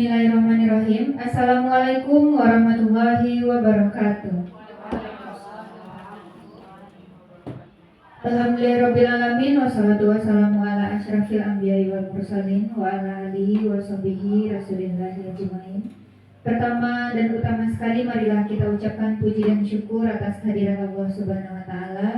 Bismillahirrahmanirrahim. Assalamualaikum warahmatullahi wabarakatuh. Alhamdulillahirrabbilalamin. Wassalatu wassalamu ala asyrafil anbiya'i wal mursalin wa ala alihi wa sahbihi rasulillahi ajmain. Pertama dan utama sekali, marilah kita ucapkan puji dan syukur atas kehadiran Allah Subhanahu wa Ta'ala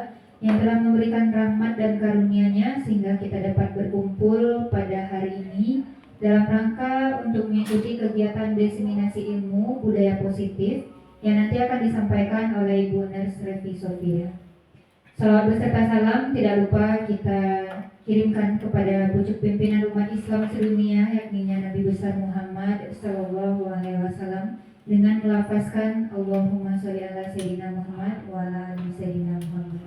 yang telah memberikan rahmat dan karunia-Nya sehingga kita dapat berkumpul pada hari ini dalam rangka untuk mengikuti kegiatan diseminasi ilmu budaya positif yang nanti akan disampaikan oleh Ibu Nurse Revi Sofia. Salawat beserta salam tidak lupa kita kirimkan kepada pucuk pimpinan umat Islam sedunia, yakni Nabi besar Muhammad Sallallahu Alaihi Wasallam, dengan melafazkan Allahumma sholli ala Sayyidina Muhammad wa ala ali Sayyidina Muhammad.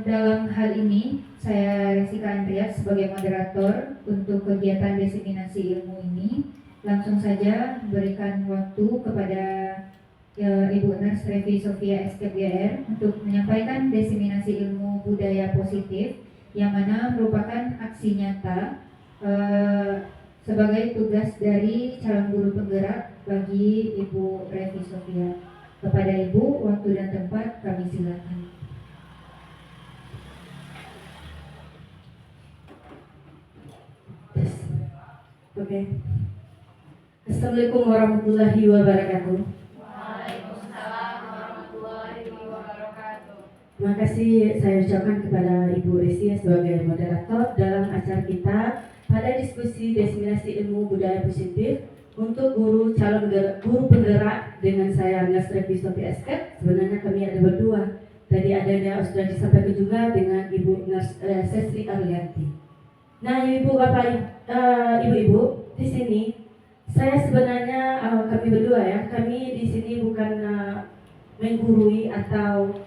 Dalam hal ini saya Resika Andreas sebagai moderator untuk kegiatan diseminasi ilmu ini. Langsung saja berikan waktu kepada Ibu Nurse Revi Sofia SKBR untuk menyampaikan diseminasi ilmu budaya positif yang mana merupakan aksi nyata sebagai tugas dari calon guru penggerak bagi Ibu Revi Sofia. Kepada Ibu, waktu dan tempat kami silakan. Oke. Assalamualaikum warahmatullahi wabarakatuh. Waalaikumsalam warahmatullahi wabarakatuh. Terima kasih saya ucapkan kepada Ibu Resi sebagai moderator dalam acara kita pada diskusi diseminasi ilmu budaya positif untuk guru penggerak dengan saya Nurse Revi Sofia SK. Sebenarnya kami ada berdua. Tadi ada yang sudah disampaikan juga dengan Ibu Nurse Sestri Arlianti. Nah, ibu bapak, ibu-ibu di sini, saya sebenarnya kami berdua ya, kami di sini bukan menggurui atau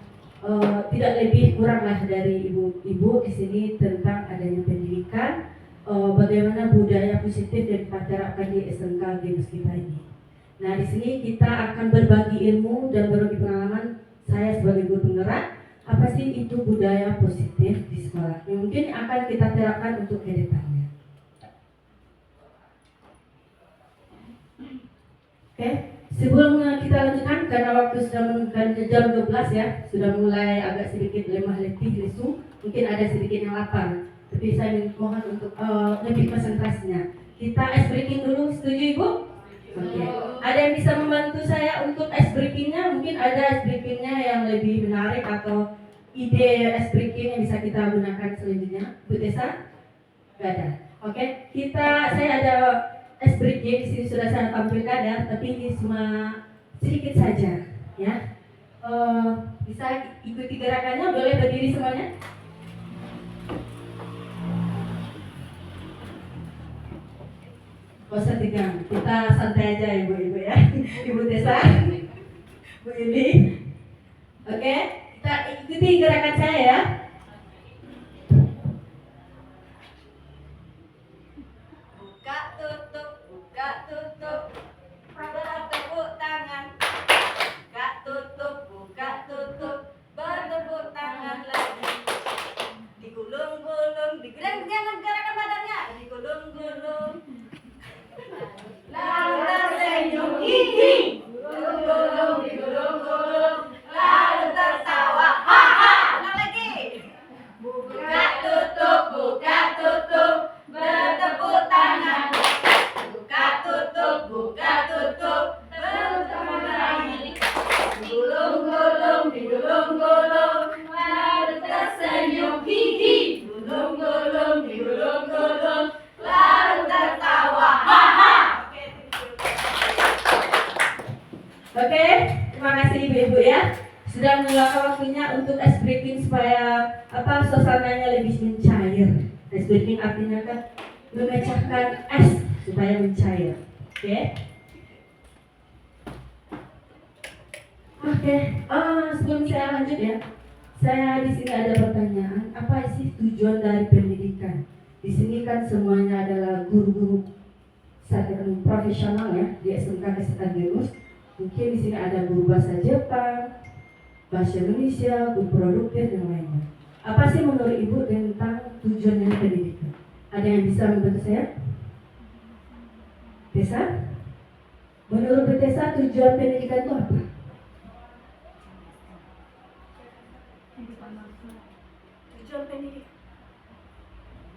tidak lebih kurang lah dari ibu-ibu di sini tentang adanya pendidikan, bagaimana budaya positif yang kita terapkan di SMK Genus kita ini. Nah, di sini kita akan berbagi ilmu dan berbagi pengalaman saya sebagai guru penggerak. Apa sih itu budaya positif di sekolah yang mungkin akan kita terapkan untuk ke depannya. Oke, sebelum kita lanjutkan karena waktu sudah menunjukkan jam 12 ya, sudah mulai agak sedikit lemah letih lesu, mungkin ada sedikit yang lapar. Tapi saya mohon untuk lebih konsentrasinya. Kita ice breaking dulu, setuju Ibu? Oke. Ada yang bisa membantu saya untuk ice breakingnya? Mungkin ada ice breakingnya yang lebih menarik atau ide ice breaking yang bisa kita gunakan selanjutnya, Bu Tessa? Gak ada. Oke, saya ada ice breaking di sini sudah saya tampilkan ya, tapi ini cuma sedikit saja, ya. Bisa ikuti gerakannya, boleh berdiri semuanya. Gak usah tegang, kita santai aja ibu-ibu ya. Ibu Tessa, Bu Yuli. Oke, kita ikuti gerakan saya ya. Buka tutup, bertepuk tangan. Buka tutup, bertepuk tangan lagi. Digulung-gulung, digulung-gulung gerakan badannya. Digulung-gulung. Lalu tersenyum hihi. Digulung-gulung, lalu tertawa. Ha ha. Ulang lagi. Buka tutup, bertepuk tangan. Buka tutup, bertepuk tangan. Digulung-gulung, lalu tersenyum hihi. Digulung-gulung, lalu tertawa. Ha ha. Oke, terima kasih ibu-ibu ya. Sudah meluangkan waktunya untuk ice breaking supaya suasananya lebih mencair. Ice breaking artinya kan memecahkan es supaya mencair. Oke. Sebelum saya lanjut ya, saya di sini ada pertanyaan. Apa sih tujuan dari pendidikan? Di sini kan semuanya adalah guru-guru profesional ya di SMK Genus. Mungkin di sini ada guru bahasa Jepang, bahasa Indonesia, guru produktif dan lainnya. Apa sih menurut Ibu tentang tujuan dari pendidikan? Ada yang bisa membantu saya? Tessa? Menurut Bu Tessa, tujuan pendidikan itu apa? Tujuan pendidik.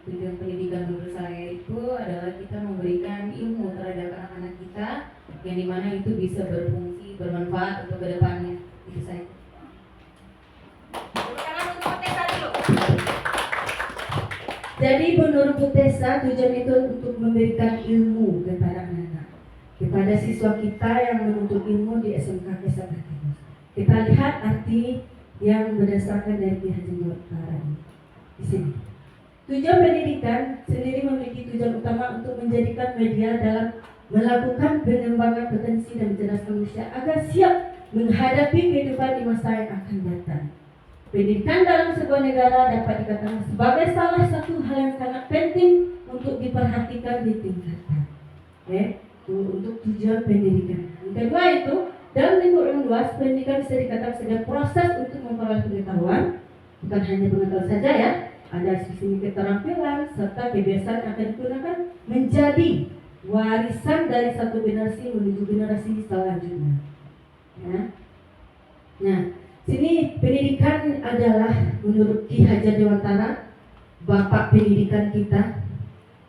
Tujuan pendidikan menurut saya itu adalah kita memberikan ilmu terhadap anak-anak kita yang dimana itu bisa berfungsi, bermanfaat untuk kedepannya. Itu saja. Tepuk tangan untuk Tessa dulu. Jadi menurut Bu Tessa, tujuan itu untuk memberikan ilmu kepada anak-anak, kepada siswa kita yang menuntut ilmu di SMK Kesakti. Kita lihat arti yang berdasarkan dari Ki Hajar Dewantara di sini. Tujuan pendidikan sendiri memiliki tujuan utama untuk menjadikan media dalam melakukan pengembangan potensi dan mencerdaskan manusia agar siap menghadapi kehidupan di masa yang akan datang. Pendidikan dalam sebuah negara dapat dikatakan sebagai salah satu hal yang sangat penting untuk diperhatikan, ditingkatkan. Untuk tujuan pendidikan. Yang kedua itu, dalam lingkup yang luas, pendidikan bisa dikatakan sebagai proses untuk memperoleh pengetahuan, bukan hanya pengetahuan saja ya. Ada sisi keterampilan serta kebiasaan yang akan digunakan menjadi warisan dari satu generasi menuju generasi selanjutnya. Ya. Nah, sini pendidikan adalah menurut Ki Hajar Dewantara, bapak pendidikan kita,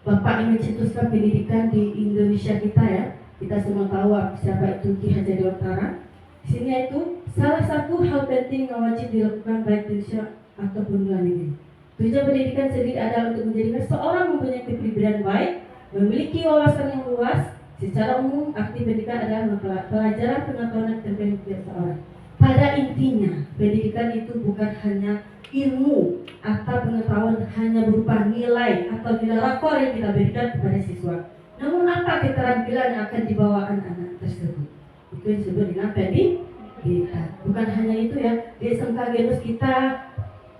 bapak yang mencetuskan pendidikan di Indonesia kita ya. Kita semua tahu siapa itu Ki Hajar Dewantara. Di sini itu salah satu hal penting yang wajib dilakukan baik di Indonesia ataupun luar negeri. Tujuan pendidikan sendiri adalah untuk menjadikan seorang mempunyai kepribadian baik, memiliki wawasan yang luas. Secara umum, arti pendidikan adalah pelajaran pengetahuan dan kepribadian seseorang. Pada intinya, pendidikan itu bukan hanya ilmu atau pengetahuan hanya berupa nilai atau nilai rapor yang kita berikan kepada siswa. Namun apa keterampilan yang akan dibawa anak-anak tersebut? Itu yang disebut dengan pendidikan. Bukan hanya itu ya, di SMK Genus kita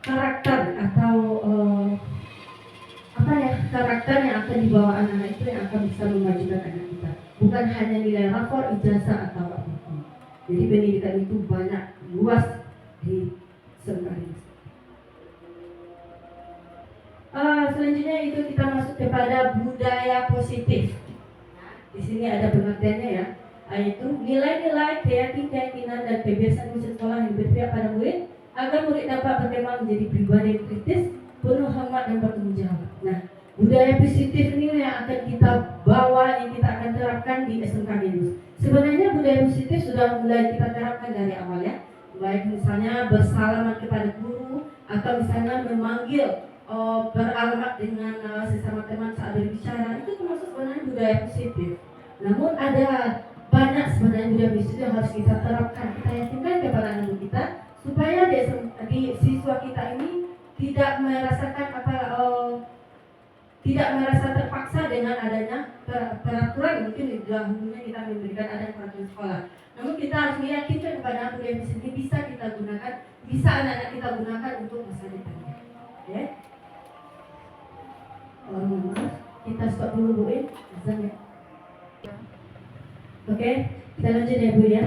karakter atau karakter yang akan dibawa anak-anak itu yang akan bisa memajukan anak kita. Bukan hanya nilai rapor, ijazah atau apapun. Jadi pendidikan itu banyak, luas di SMK Genus. Selanjutnya itu kita masuk kepada budaya positif. Di sini ada pengertiannya ya, yaitu nilai-nilai, keyakinan dan kebiasaan usaha sekolah yang berpihak pada murid agar murid dapat berkembang menjadi pribadi yang kritis, penuh hormat dan bertanggung jawab. Nah, budaya positif ini yang akan kita bawa, yang kita akan terapkan di SMK Genus. Sebenarnya budaya positif sudah mulai kita terapkan dari awal ya, baik misalnya bersalaman kepada guru atau misalnya memanggil beralamat dengan sesama teman saat berbicara, itu termasuk sebenarnya budaya positif. Namun ada banyak sebenarnya budaya positif yang harus kita terapkan, kita yakinkan kepada anak kita supaya di siswa kita ini tidak merasakan tidak merasa terpaksa dengan adanya peraturan. Mungkin di dahulunya kita memberikan ada peraturan sekolah, namun kita harus meyakinkan kepada budaya positif bisa kita gunakan, bisa anak-anak kita gunakan untuk masa depannya. Ya. Kita stop dulu Bu azan ya. Oke, kita lanjut ya Bu ya.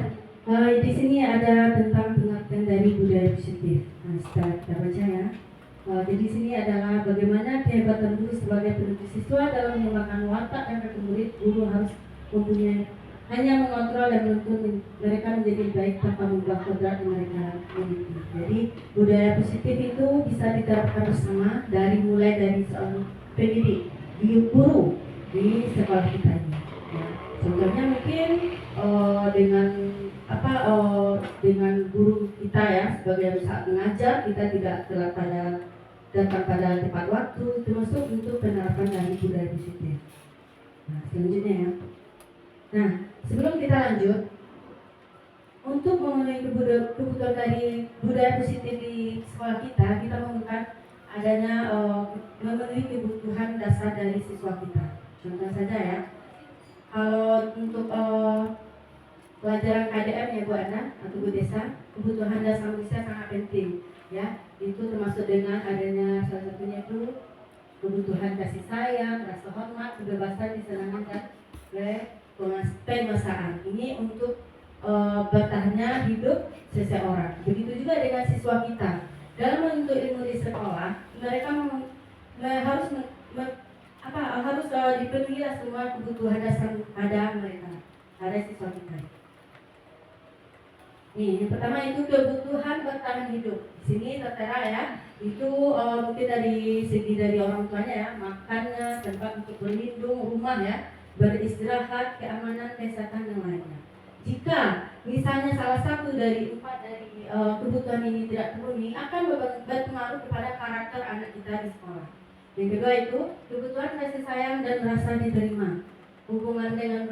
Di sini ada tentang pengertian dari budaya positif. Nah, setelah kita baca ya. Jadi di sini adalah bagaimana kehebatan guru sebagai pendidik siswa dalam mengembangkan watak dan kaki murid. Guru harus mempunyai hanya mengontrol dan menuntun mereka menjadi baik tanpa mengubah kodrat yang mereka miliki. Jadi budaya positif itu bisa diterapkan bersama mulai dari seorang pendidik, guru di sekolah kita ini. Ya, contohnya mungkin dengan guru kita ya, sebagai saat mengajar kita tidak telah datang pada tepat waktu, termasuk untuk penerapan dari budaya positif. Nah, selanjutnya ya. Nah, sebelum kita lanjut, untuk memenuhi kebutuhan dari budaya positif di sekolah kita memerlukan adanya memenuhi kebutuhan dasar dari siswa kita. Contoh saja ya, kalau untuk pelajaran KDM ya Bu Ana atau Bu Desa, kebutuhan dasar manusia sangat penting ya. Itu termasuk dengan adanya salah satunya itu kebutuhan kasih sayang, rasa hormat, kebebasan, kesenangan dan penguasaan. Ini untuk bertahannya hidup seseorang. Begitu juga dengan siswa kita. Dalam menuntut ilmu di sekolah, mereka harus dipenuhilah semua kebutuhan dasar ada mereka, ada siswa kita. Nih, yang pertama itu kebutuhan bertahan hidup. Di sini tertera ya, itu mungkin dari segi dari orang tuanya ya, makannya, tempat untuk berlindung, rumah ya, beristirahat, keamanan, kesehatan yang lainnya. Jika misalnya salah satu dari 4 dari kebutuhan ini tidak terpenuhi, akan berpengaruh kepada karakter anak kita di sekolah. Yang kedua itu kebutuhan kasih sayang dan rasa diterima, hubungan dengan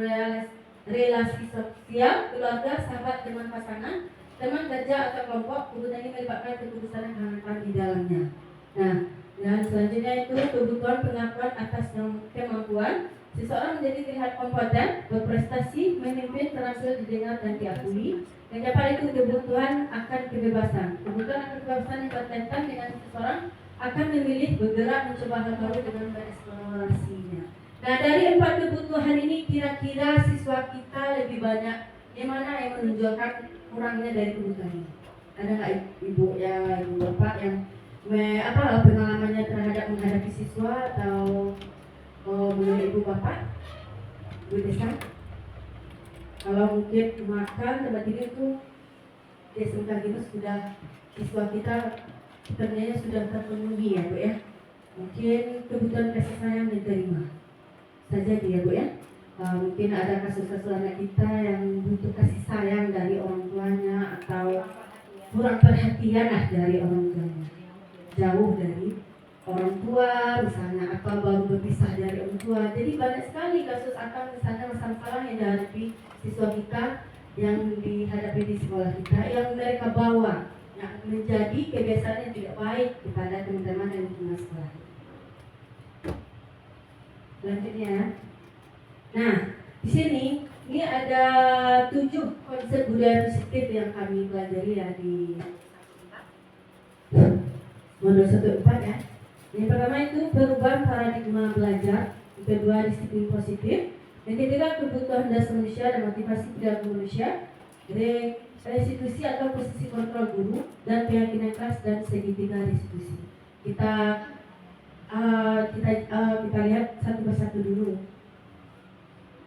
relasi sosial, keluarga, sahabat, teman pasangan, teman kerja atau kelompok. Kebutuhan ini melibatkan keputusan dan kehangatan di dalamnya. Nah, dan selanjutnya itu kebutuhan pengakuan atas kemampuan seseorang menjadi terlihat kompeten, berprestasi, memimpin, terhasil, didengar dan diakui. Yang keempat itu kebutuhan akan kebebasan. Kebutuhan akan kebebasan yang berkaitan dengan seseorang akan memilih, bergerak, mencoba hal baru dengan bereksplorasinya. Nah, dari 4 kebutuhan ini kira-kira siswa kita lebih banyak yang mana yang menunjukkan kurangnya dari kebutuhan ini? Ada nggak ibu bapak yang pengalamannya terhadap menghadapi siswa atau menurut ibu bapak, Bu Desa? Kalau mungkin makan tempat tidur itu SMK gitu sudah siswa kita ternyata sudah terpenuhi ya Bu ya. Mungkin kebutuhan kasih sayang diterima saja dia Bu ya. Mungkin ada kasus-kasus anak kita yang butuh kasih sayang dari orang tuanya atau kurang perhatian dari orang tuanya, jauh dari orang tua misalnya, atau baru berpisah dari orang tua. Jadi banyak sekali kasus atau misalnya masalah yang dihadapi siswa kita yang dihadapi di sekolah kita yang mereka bawa yang menjadi kebiasaan yang tidak baik kepada teman-teman yang di sekolah. Selanjutnya, nah di sini ini ada 7 konsep budaya positif yang kami pelajari ya di modul 1.4 ya. Yang pertama itu perubahan paradigma belajar, yang kedua disiplin positif, yang ketiga kebutuhan dasar manusia dan motivasi perilaku manusia, restitusi atau posisi kontrol guru, dan keyakinan keras dan segitiga restitusi. Kita lihat satu persatu dulu.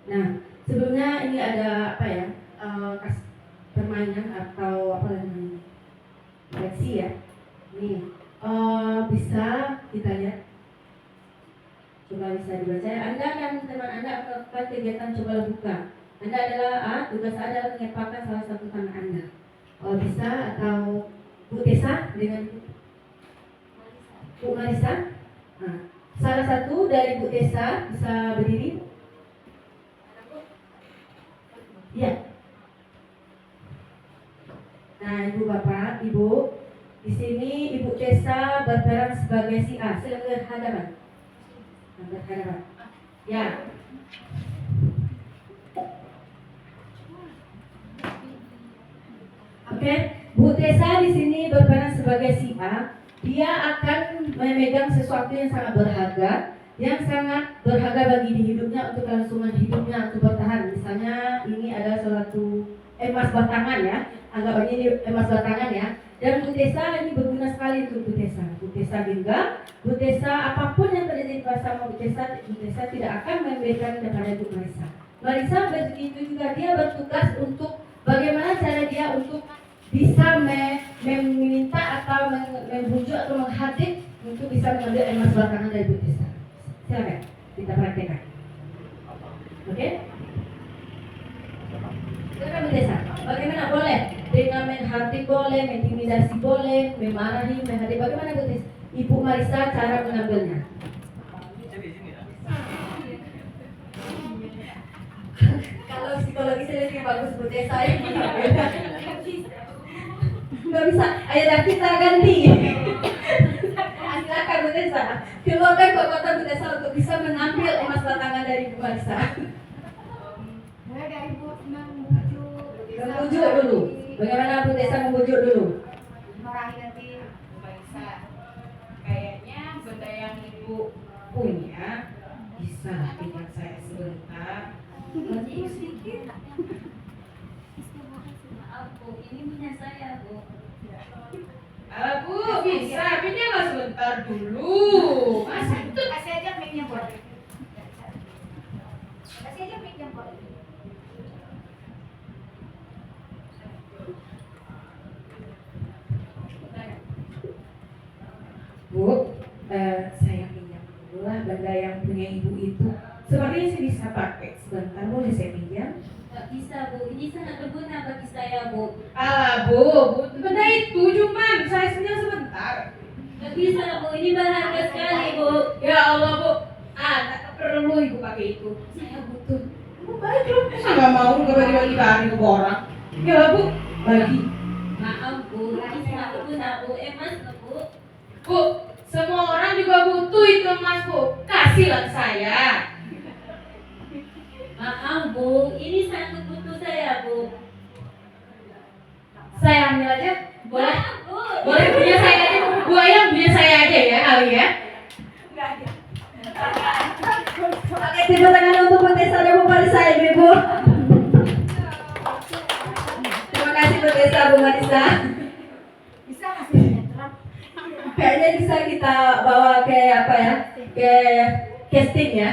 Nah, sebelumnya ini ada permainan atau leksi ya. Nih, bisa kita lihat. Coba bisa dibaca. Anda dan teman Anda melakukan kegiatan coba buka. Anda adalah tugas adalah menyepakkan salah satu tangan Anda. Bisa atau Bu Tessa dengan Bu Marisa. Nah, salah satu dari Bu Tessa bisa berdiri. Ya. Nah, Ibu Bapak, Ibu, di sini Ibu Tessa berperan sebagai si A. Silakan berhadapan. Berhadapan. Ya. Oke, Bu Tessa di sini berperan sebagai si A. Dia akan memegang sesuatu yang sangat berharga, bagi di hidupnya untuk kelangsungan hidupnya untuk bertahan. Misalnya ini ada suatu emas batangan ya, anggap aja ini emas batangan ya. Dan Bu Tessa ini berguna sekali untuk Bu Tessa. Bu Tessa genggam, Bu Tessa apapun yang terjadi bersama Bu Tessa tidak akan memberikan kepada Bu Marisa. Marisa begitu juga, dia bertugas untuk bagaimana cara dia untuk bisa meminta atau membujuk atau menghadir untuk bisa mengambil emas batangan dari Bu Tessa. Silakan kita praktekkan. Oke? Silakan Bu Tessa. Bagaimana boleh? Dengan menghati boleh, mengintimidasi boleh, memarahi, menghati. Bagaimana Bu Tessa? Ibu Marisa cara mengambilnya. Kalau psikologi saya lebih bagus Bu Tessa. Nggak bisa, ayo kita ganti. Silakan Bu Tessa. Keluarkan kekuatan Bu Tessa untuk bisa mengambil emas batangan dari Bu Marisa. Mulai dari Bu membujuk. Membujuk dulu. Bagaimana Bu Tessa membujuk dulu? Marahi nanti. Marisa, kayaknya benda yang ibu punya bisa tinggal saya sebentar. Ini sedikit. Maaf Bu, ini punya saya Bu. Bu, bisa pinjam sebentar dulu. Masa itu Kasih aja mic-nya buat. bisa Bu, ini sangat berguna bagi saya Bu. Alah Bu, benda itu cuman saya senyum sebentar. Gak bisa Bu, ini berharga sekali Bu. Ya Allah Bu, tak perlu ibu pakai itu. Saya butuh. Bu balik loh, masa nggak mau nggak bagi-bagi barang ke orang? Ya Bu, bagi. Maaf Bu, ini sangat berguna Bu, emas loh Bu. Bu, semua orang juga butuh itu emas Bu. Kasihlah ke saya. Maaf Bu, ini sangat butuh saya Bu. Saya ambil aja, boleh? Maaf Bu. Boleh punya saya aja. Bu Ayam punya saya aja ya kali ya. Oke, tepuk tangan untuk Bu Tessa dan Bu Marisa ya Ibu. Terima kasih Bu Tessa, Bu Marisa. Bisa ngasih sinetron? Kayaknya bisa kita bawa ke apa ya? Ke casting ya.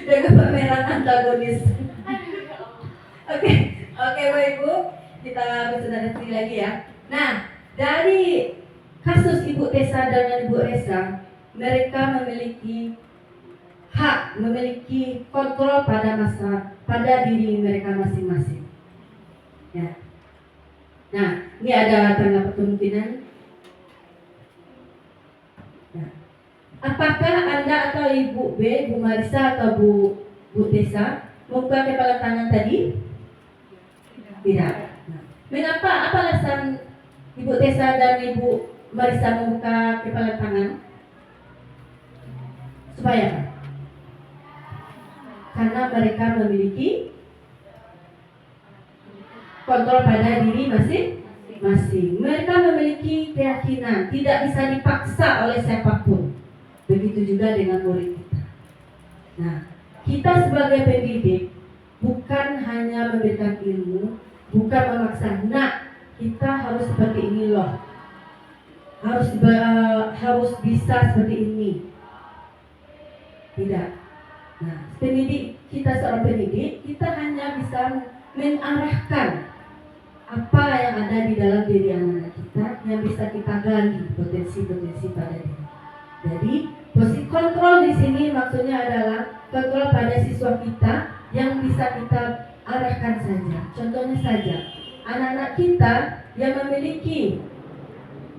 Dengan pemeran antagonis. Oke, Bapak Ibu, kita bersaudara lagi ya. Nah, dari kasus Ibu Tessa dan Ibu Resa, mereka memiliki hak, memiliki kontrol pada diri mereka masing-masing. Ya. Nah, ini ada tanggapan kemungkinan. Ya. Apakah Anda atau Ibu B, Bu Marisa atau Bu Tessa membuka kepala tangan tadi? Tidak. Nah, mengapa? Apa alasan Ibu Tessa dan Ibu Marisa membuka kepala tangan? Supaya apa? Karena mereka memiliki kontrol pada diri masing-masing. Mereka memiliki keyakinan, tidak bisa dipaksa oleh siapapun. Begitu juga dengan murid kita. Nah, kita sebagai pendidik bukan hanya memberikan ilmu, bukan memaksa. Nah, kita harus seperti ini loh. Harus bisa seperti ini. Tidak. Nah, kita seorang pendidik, kita hanya bisa mengarahkan apa yang ada di dalam diri anak kita yang bisa kita gali potensi-potensi pada diri. Jadi, posisi kontrol di sini maksudnya adalah kontrol pada siswa kita yang bisa kita arahkan saja. Contohnya saja, anak-anak kita yang memiliki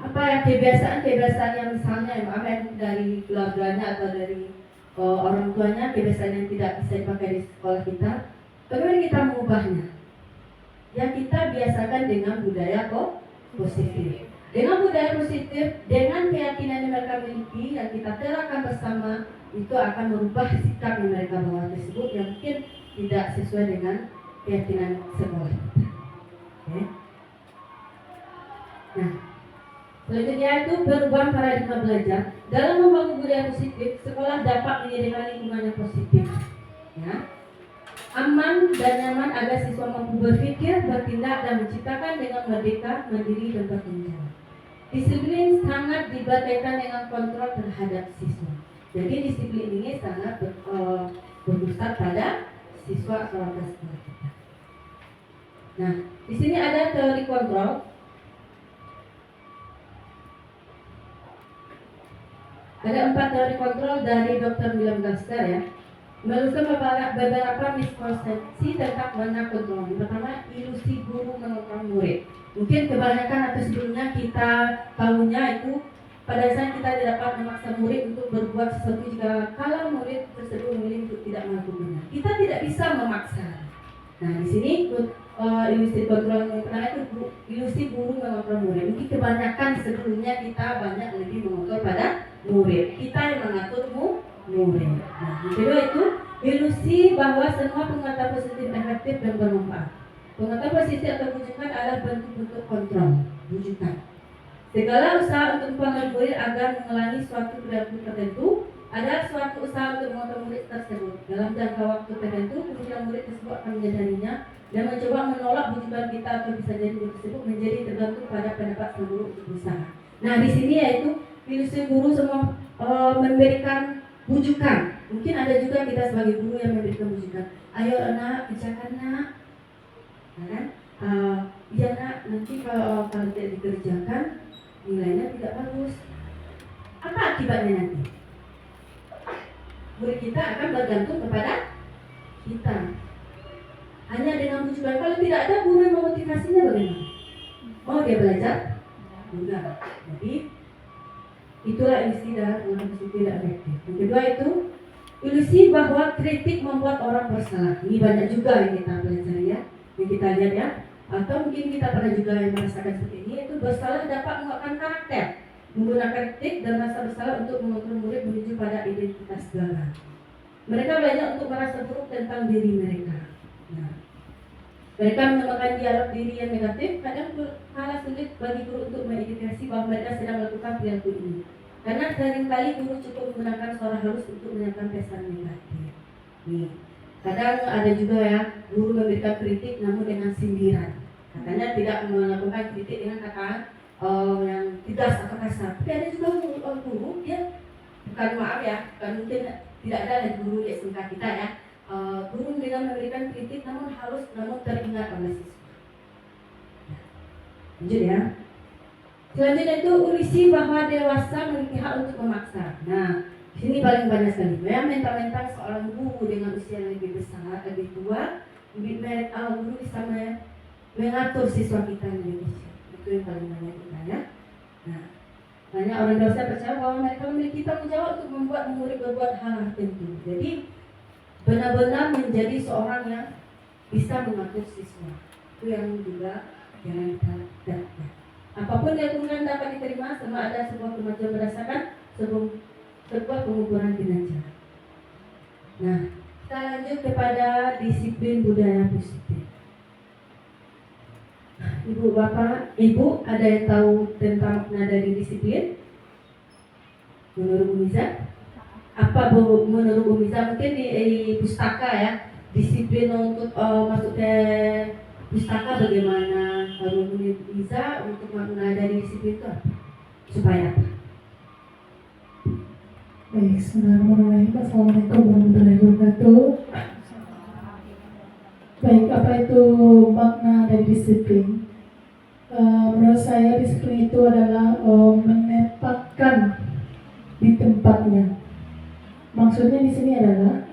kebiasaan yang misalnya yang dari keluarganya atau dari orang tuanya, kebiasaan yang tidak bisa dipakai di sekolah kita, bagaimana kita mengubahnya? Ya, kita biasakan dengan budaya positif. Dengan budaya positif, dengan keyakinan yang mereka miliki yang kita terapkan bersama, itu akan merubah sikap yang mereka bawa tersebut yang mungkin tidak sesuai dengan keyakinan sekolah kita. Okay. Nah, selanjutnya itu perubahan paradigma belajar. Dalam membangun budaya positif, sekolah dapat menyediakan lingkungan yang positif, ya, aman dan nyaman agar siswa mampu berpikir, bertindak dan menciptakan dengan merdeka, mandiri dan bertanggung jawab. Disiplin sangat berkaitan dengan kontrol terhadap siswa. Jadi disiplin ini sangat berpusat pada siswa keluarga sekolah kita. Nah, di sini ada teori kontrol. Ada 4 teori kontrol dari Dr. William Gaster ya. Meluruskan beberapa miskonsepsi tentang makna kontrol. Yang pertama, ilusi guru mengontrol murid. Mungkin kebanyakan atau sebelumnya kita tahunya itu pada saat kita tidak dapat memaksa murid untuk berbuat sesuatu jika kalau murid tersebut memilih untuk tidak melakukannya. Kita tidak bisa memaksa. Nah, di sini ilusi kontrol yang pertama itu ilusi guru mengontrol murid. Mungkin kebanyakan sebelumnya kita banyak lebih mengontrol pada murid. Kita yang mengatur murid. Nah, yang kedua itu ilusi bahwa semua pengetahuan positif efektif dan bermanfaat. Pengetahuan positif atau bujukan adalah bentuk-bentuk kontrol, bujukan. Segala usaha untuk mempengaruhi murid agar mengulangi suatu perilaku tertentu adalah suatu usaha untuk mengontrol murid tersebut. Dalam jangka waktu tertentu, kemudian murid tersebut akan menyadarinya dan mencoba menolak bujukan kita atau bisa jadi murid tersebut menjadi tergantung pada pendapat sang guru untuk berusaha. Nah, di sini yaitu ilusi guru semua memberikan bujukan. Mungkin ada juga kita sebagai guru yang memberikan bujukan. Ayo anak, kerjakan nak. Nah, kan? Ya nak, nanti kalau tidak dikerjakan nilainya tidak bagus. Apa akibatnya nanti? Murid kita akan bergantung kepada kita. hanya dengan bujukan. Kalau tidak ada guru yang memotivasinya bagaimana? Mau dia belajar? Enggak. Jadi itulah ilusi dan ilusi tidak efektif. Yang kedua itu ilusi bahwa kritik membuat orang bersalah. Ini banyak juga yang kita pelajari ya, yang kita lihat ya. Atau mungkin kita pernah juga yang merasakan seperti ini, itu bersalah dapat menguatkan karakter, menggunakan kritik dan rasa bersalah untuk mengontrol murid menuju pada identitas gagal. Mereka belajar untuk merasa buruk tentang diri mereka. Nah, mereka menemukan dialog diri yang negatif, kadang kalah sulit bagi guru untuk mengidentifikasi bahwa mereka sedang melakukan perilaku ini. Karena seringkali guru cukup menggunakan suara halus untuk menyampaikan pesan negatif. Nih, kadang ada juga ya, guru memberikan kritik namun dengan sindiran. Katanya tidak melakukan kritik dengan kata yang tegas atau kasar. Tapi ada juga guru dia bukan maaf ya, bukan mungkin tidak ada lagi guru di SMK kita ya. Guru dengan memberikan kritik namun halus namun teringat oleh siswa. Lanjut ya. Selanjutnya itu urisi bahwa dewasa memiliki hak untuk memaksa. Nah, di sini paling banyak sekali. Ya, mentang-mentang seorang guru dengan usia yang lebih besar, lebih tua, guru bisa mengatur siswa kita di Indonesia. Itu yang paling banyak kita ya. Nah, banyak orang dewasa percaya bahwa mereka memiliki tanggung jawab untuk membuat murid berbuat hal tertentu. Jadi benar-benar menjadi seorang yang bisa mengatur siswa. Itu yang juga jangan kita dapatkan. Apapun yang kemudian dapat diterima, sama ada sebuah kemajuan berdasarkan sebuah pengukuran kinerja. Nah, kita lanjut kepada disiplin budaya positif. Ibu, Bapak, Ibu, ada yang tahu tentang makna dari disiplin? Menurut Bu Miza? Apa menurut Bu Miza? Mungkin di pustaka ya, disiplin untuk masuk ke pustaka bagaimana? Kalau Bu Miza untuk makna dari disiplin itu apa? Supaya apa? Baik, Bismillahirrahmanirrahim. Assalamualaikum warahmatullahi wabarakatuh. Baik, apa itu makna dari disiplin? Menurut saya disiplin itu adalah menempatkan di tempatnya. Maksudnya di sini adalah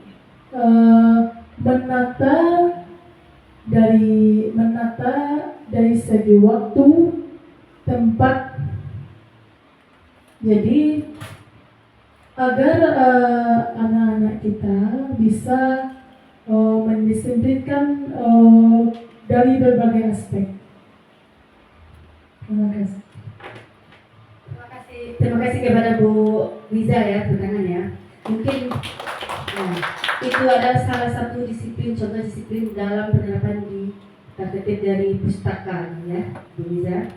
menata dari segi waktu, tempat. Jadi agar anak-anak kita bisa mendisiplinkan dari berbagai aspek. Terima kasih. Terima kasih kepada Bu Miza ya, berkenan ya. Mungkin itu adalah salah satu disiplin, contoh disiplin dalam penerapan di tertib dari pustaka ya, Bu Miza.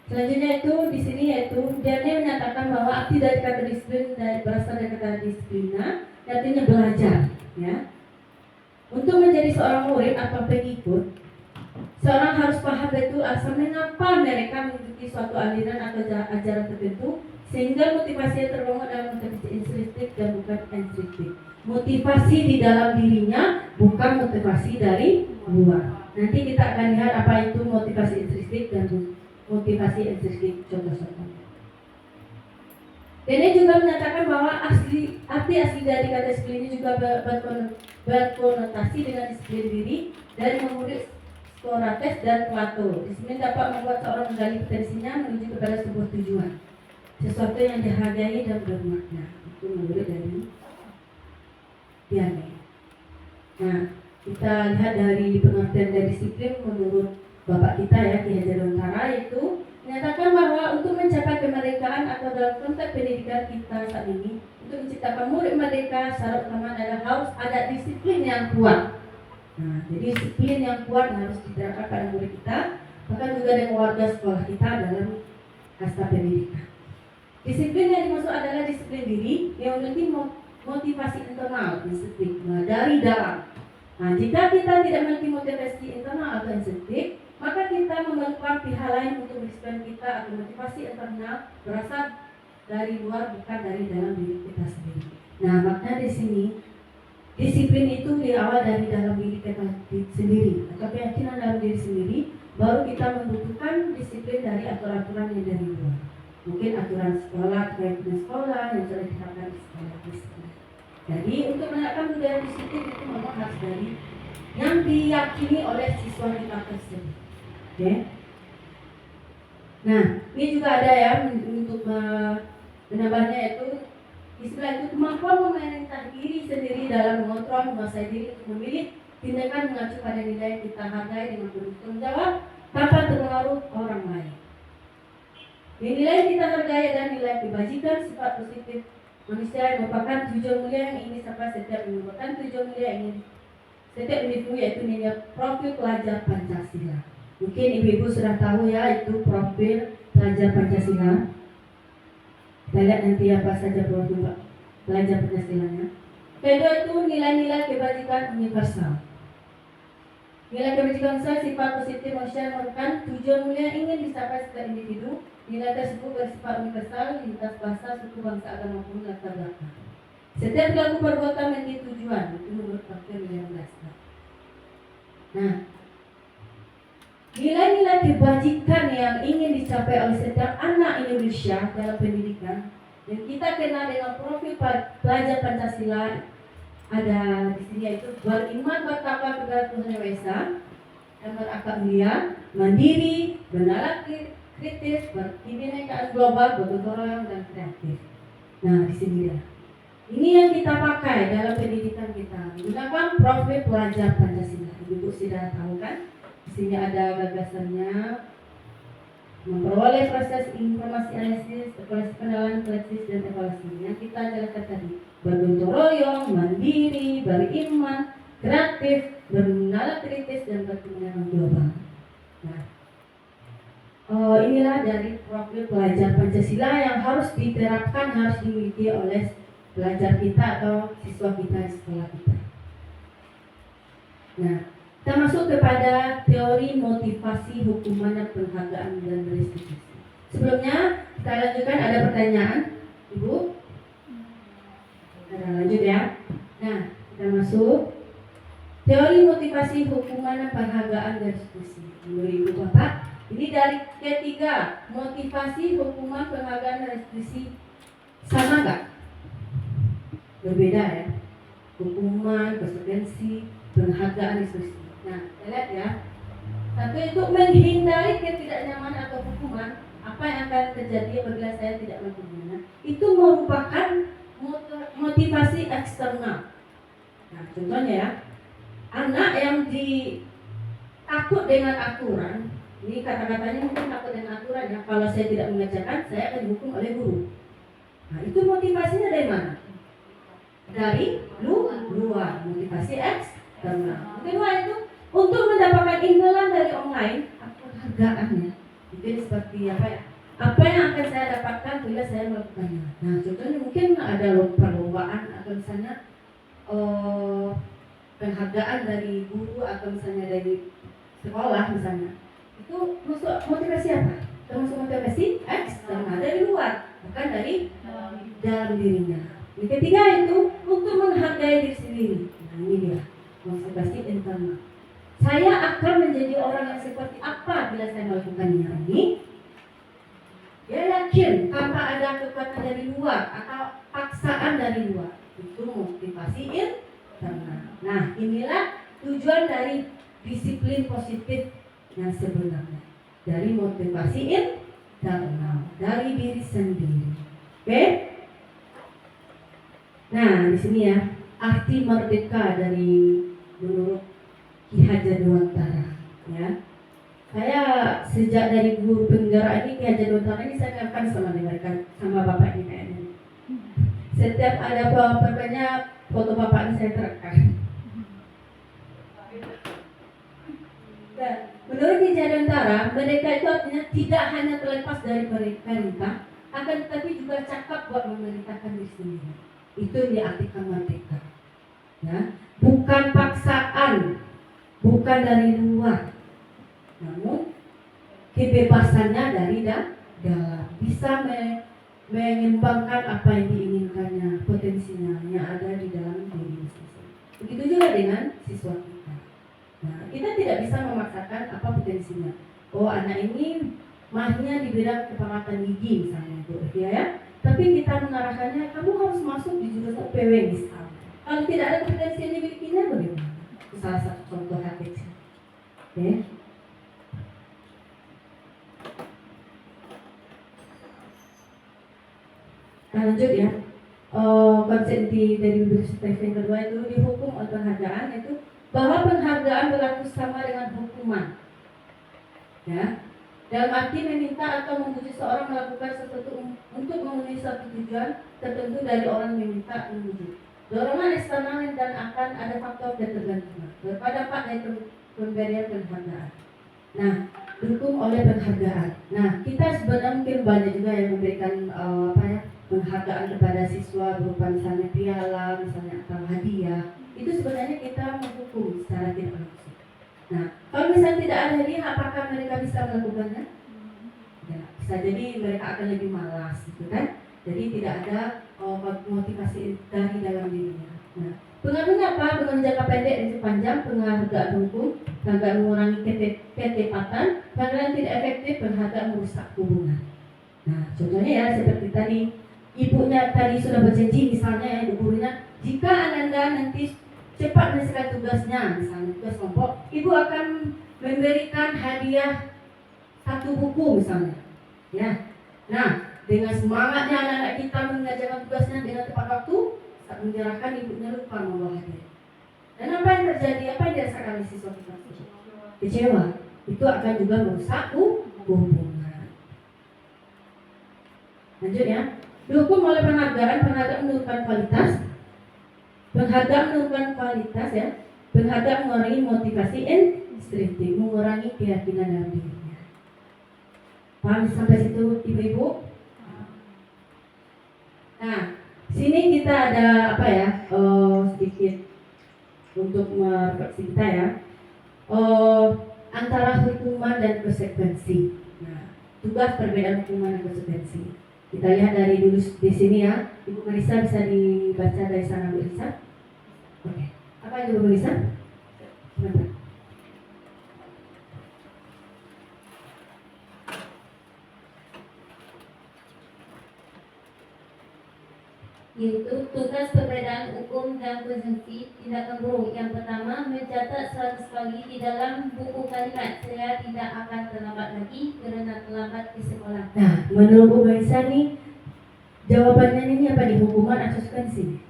Selanjutnya itu di sini yaitu dia menyatakan bahwa arti dari kata disiplin berasal dari kata disiplina, artinya belajar ya. Untuk menjadi seorang murid atau pengikut, seorang harus paham betul asal mengapa mereka mengikuti suatu aliran atau ajaran tertentu, sehingga motivasinya terbangun dalam motivasi intrinsik dan bukan ekstrinsi. Motivasi di dalam dirinya, bukan motivasi dari luar. Nanti kita akan lihat apa itu motivasi intrinsik dan motivasi ekstrinsi, contoh-contohnya. Ini juga menyatakan bahwa arti asli dari kata disiplin ini juga berkonotasi dengan disiplin diri dari mengulik Socrates dan Plato. Disiplin dapat membuat seorang menggali potensinya menuju kepada sebuah tujuan, sesuatu yang dihargai dan bermakna. Itu menurut dari Piaget. Nah, kita lihat dari pengertian dari disiplin menurut Bapak kita ya, Ki Hajar Dewantara, itu menyatakan bahwa untuk mencapai kemerdekaan atau dalam konteks pendidikan kita saat ini, untuk menciptakan murid merdeka, syarat utama adalah harus ada disiplin yang kuat. Nah, jadi disiplin yang kuat harus diterapkan pada murid kita, bahkan juga dengan warga sekolah kita dalam kasta pendidikan. Disiplin yang dimaksud adalah disiplin diri yang memiliki motivasi internal, disiplin dari dalam. Nah, jika kita tidak memiliki motivasi internal atau insentif, maka kita memerlukan pihak lain untuk mendisiplin kita atau motivasi internal berasal dari luar, bukan dari dalam diri kita sendiri. Nah, makna di sini disiplin itu diawal dari dalam diri kita sendiri atau keyakinan dalam diri sendiri, baru kita membutuhkan disiplin dari aturan-aturan yang dari luar. Mungkin aturan sekolah, keyakinan sekolah yang sudah diterapkan di sekolah. Jadi untuk menerapkan budaya disiplin itu memang harus dari yang diyakini oleh siswa kita tersebut. Oke. Nah, ini juga ada ya untuk menambahnya, itu istilah itu kemampuan memerintah diri sendiri dalam mengontrol, menguasai diri untuk memilih tindakan mengacu pada nilai yang kita hargai dengan penuh tanggung jawab tanpa terpengaruh orang lain. Nilai yang kita hargai adalah nilai kebajikan, sifat positif manusia yang merupakan tujuan mulia yang ingin dicapai setiap merupakan tujuan mulia yang ingin setiap individu, yaitu nilai profil pelajar Pancasila. Mungkin ibu-ibu sudah tahu ya itu profil pelajar Pancasila. Kita lihat nanti apa saja profil pelajar Pancasilanya. Kedua itu nilai-nilai kebajikan universal. Nilai kebajikan universal sifat positif manusia yang merupakan tujuan mulia yang ingin dicapai setiap individu. Nilai tersebut bersifat universal lintas bahasa, suku, bangsa, agama maupun latar belakang. Setiap pelaku perbuatan memiliki tujuan, itu menurut Dr. William Glasgow. Nah, nilai-nilai kebajikan yang ingin dicapai oleh setiap anak Indonesia dalam pendidikan yang kita kenal dengan profil pelajar Pancasila ada di sini, yaitu beriman, bertakwa kepada Tuhan Yang Maha Esa, dan berakhlak mulia, mandiri, bernalar kritis, berkebinekaan global, bergotong royong, dan kreatif. Nah, di sini ya. Ini yang kita pakai dalam pendidikan kita, menggunakan profil pelajar Pancasila. Ibu sudah tahu kan? Di sini ada gagasannya, memperoleh proses informasi analisis, evaluasi pendalaman, kolektif, dan evaluasi. Yang kita jelaskan tadi, bergotong royong, mandiri, beriman, kreatif, bernalar kritis, dan berkebinekaan global. Nah, inilah dari profil pelajar Pancasila yang harus diterapkan, harus dimiliki oleh pelajar kita atau siswa kita di sekolah kita. Nah, kita masuk kepada teori motivasi, hukuman, dan penghargaan dan restitusi. Sebelumnya kita lanjutkan, ada pertanyaan, Ibu? Kita lanjut ya. Nah, kita masuk teori motivasi, hukuman, dan penghargaan dan restitusi. Ibu Bapak, ini dari ketiga, motivasi, hukuman, penghargaan, dan restitusi sama nggak? Berbeda ya. Hukuman, konsekuensi, penghargaan, restitusi. Nah, kita lihat ya. Satu itu menghindari ketidaknyamanan atau hukuman. Apa yang akan terjadi apabila saya tidak melakukannya? Itu merupakan motivasi eksternal. Nah, contohnya ya, anak yang takut dengan aturan. Ini kata-katanya mungkin takut dengan aturan ya. Kalau saya tidak mengerjakan, saya akan dihukum oleh guru. Nah, itu motivasinya dari mana? Dari luar, motivasi eksternal. Kedua itu untuk mendapatkan imbalan dari online, penghargaannya. Mungkin seperti apa ya? Apa yang akan saya dapatkan bila saya melakukannya? Nah, contohnya mungkin ada perlombaan atau misalnya penghargaan dari guru atau misalnya dari sekolah misalnya. Itu masuk motivasi apa? Termasuk motivasi eksternal dari luar, bukan dari dalam dirinya. Yang ketiga itu untuk menghargai diri sendiri. Nah, ini dia motivasi internal. Saya akan menjadi orang yang seperti apa bila saya melakukannya ini? Dia yakin tanpa ada kekuatan dari luar atau paksaan dari luar. Itu motivasi internal. Nah, inilah tujuan dari disiplin positif yang sebenarnya, dari motivasi internal, dari diri sendiri. Oke? Nah, di sini ya, arti merdeka dari menurut Ki Hajar Dewantara. Ya, saya sejak dari guru penggerak ini Ki Hajar Dewantara ini saya kenalkan sama bapak ini kayaknya. Setiap ada apa-apanya foto bapak ini saya terekam. Dan menurut Ki Hajar Dewantara, merdeka itu artinya tidak hanya terlepas dari perintah, akan tetapi juga cakap buat memerintahkan diri sendiri. Itu yang diartikan merdeka. Ya, bukan paksaan, bukan dari luar, namun kebebasannya dari dalam, bisa mengembangkan apa yang diinginkannya, potensinya yang ada di dalam diri siswa. Begitu juga dengan siswa kita. Nah, kita tidak bisa memaksakan apa potensinya. Oh, anak ini mahnya di bidang keperawatan gigi misalnya, Bu, ya. Tapi kita mengarahkannya, kamu harus masuk di jurusan PW misalnya. Kalau tidak ada kompetensi yang dimilikinya, bagaimana? salah satu contoh habit. Oke. Nah, lanjut ya. Konsep dari Universitas yang kedua itu dihukum oleh penghargaan, itu bahwa penghargaan berlaku sama dengan hukuman. Ya. Dalam arti meminta atau memuji seorang melakukan sesuatu untuk memenuhi suatu tujuan tertentu dari orang yang meminta memuji. Dorongan eksternal dan akan ada faktor ketergantungan. Berdampak dari pemberian penghargaan. Nah, didukung oleh penghargaan. Nah, kita sebenarnya mungkin banyak juga yang memberikan penghargaan kepada siswa berupa misalnya piala, misalnya atau hadiah. Itu sebenarnya kita menghukum secara tidak langsung. Nah, kalau misalnya tidak ada hadiah, apakah mereka bisa melakukannya? Ya, bisa jadi mereka akan lebih malas, gitu kan? Jadi tidak ada motivasi dari dalam dirinya. Nah, pengaruhnya apa? Pengaruh jangka pendek dan jangka panjang, penghargaan hukum, penghargaan mengurangi ketepatan, penghargaan tidak efektif, penghargaan merusak hubungan. Nah, contohnya ya seperti tadi, ibunya tadi sudah berjanji misalnya ya, gurunya, jika Ananda nanti cepat menyelesaikan tugasnya, misalnya tugas kelompok, ibu akan memberikan hadiah 1 buku misalnya. Ya. Nah, dengan semangatnya anak-anak kita mengerjakan tugasnya dengan tepat waktu, saat menyerahkan ibunya lupa membawa hadiah. Dan apa yang terjadi? Apa yang dirasakan oleh siswa kita? Kecewa. Itu akan juga merusak hubungan. Lanjut ya. Didukung oleh penghargaan menurunkan kualitas. Penghargaan menurunkan kualitas ya. Penghargaan mengurangi motivasi instinktif, mengurangi keyakinan dalam dirinya. Paham sampai situ ibu-ibu? Nah, sini kita ada sedikit untuk merefleksi kita ya. Antara hukuman dan konsekuensi. Nah, tugas perbedaan hukuman dan konsekuensi. Kita lihat dari dulu di sini ya. Ibu Marisa bisa dibaca dari sana, Bu Marisa. Oke. Apa yang Ibu Marisa? Sebentar. Yaitu tugas perbedaan hukum dan konsekuensi tindakan guru. Yang pertama, mencatat 100 kali di dalam buku kalimat, saya tidak akan terlambat lagi kerana terlambat ke sekolah. Nah, menurut Bu Marisa nih, jawabannya ini apa, di hukuman atau konsekuensi?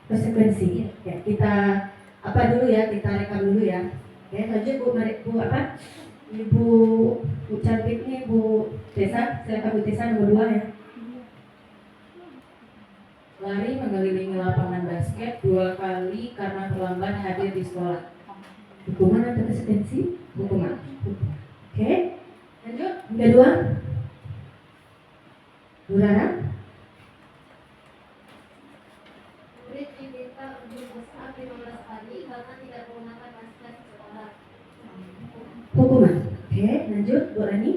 Konsekuensi. Ya, kita apa dulu ya, kita rekam dulu ya. Oke, lanjut Bu apa? Ibu cantik nih, Bu Tessa, silakan Bu Tessa nomor 2 ya. Lari mengelilingi lapangan basket 2 kali karena terlambat hadir di sekolah. Hukuman atau konsekuensi? Hukuman. Oke, lanjut. Yang kedua, Bu Rara. Murid diminta untuk berusaha 15 kali karena tidak menggunakan masker di sekolah. Hukuman. Oke, lanjut Bu Rani.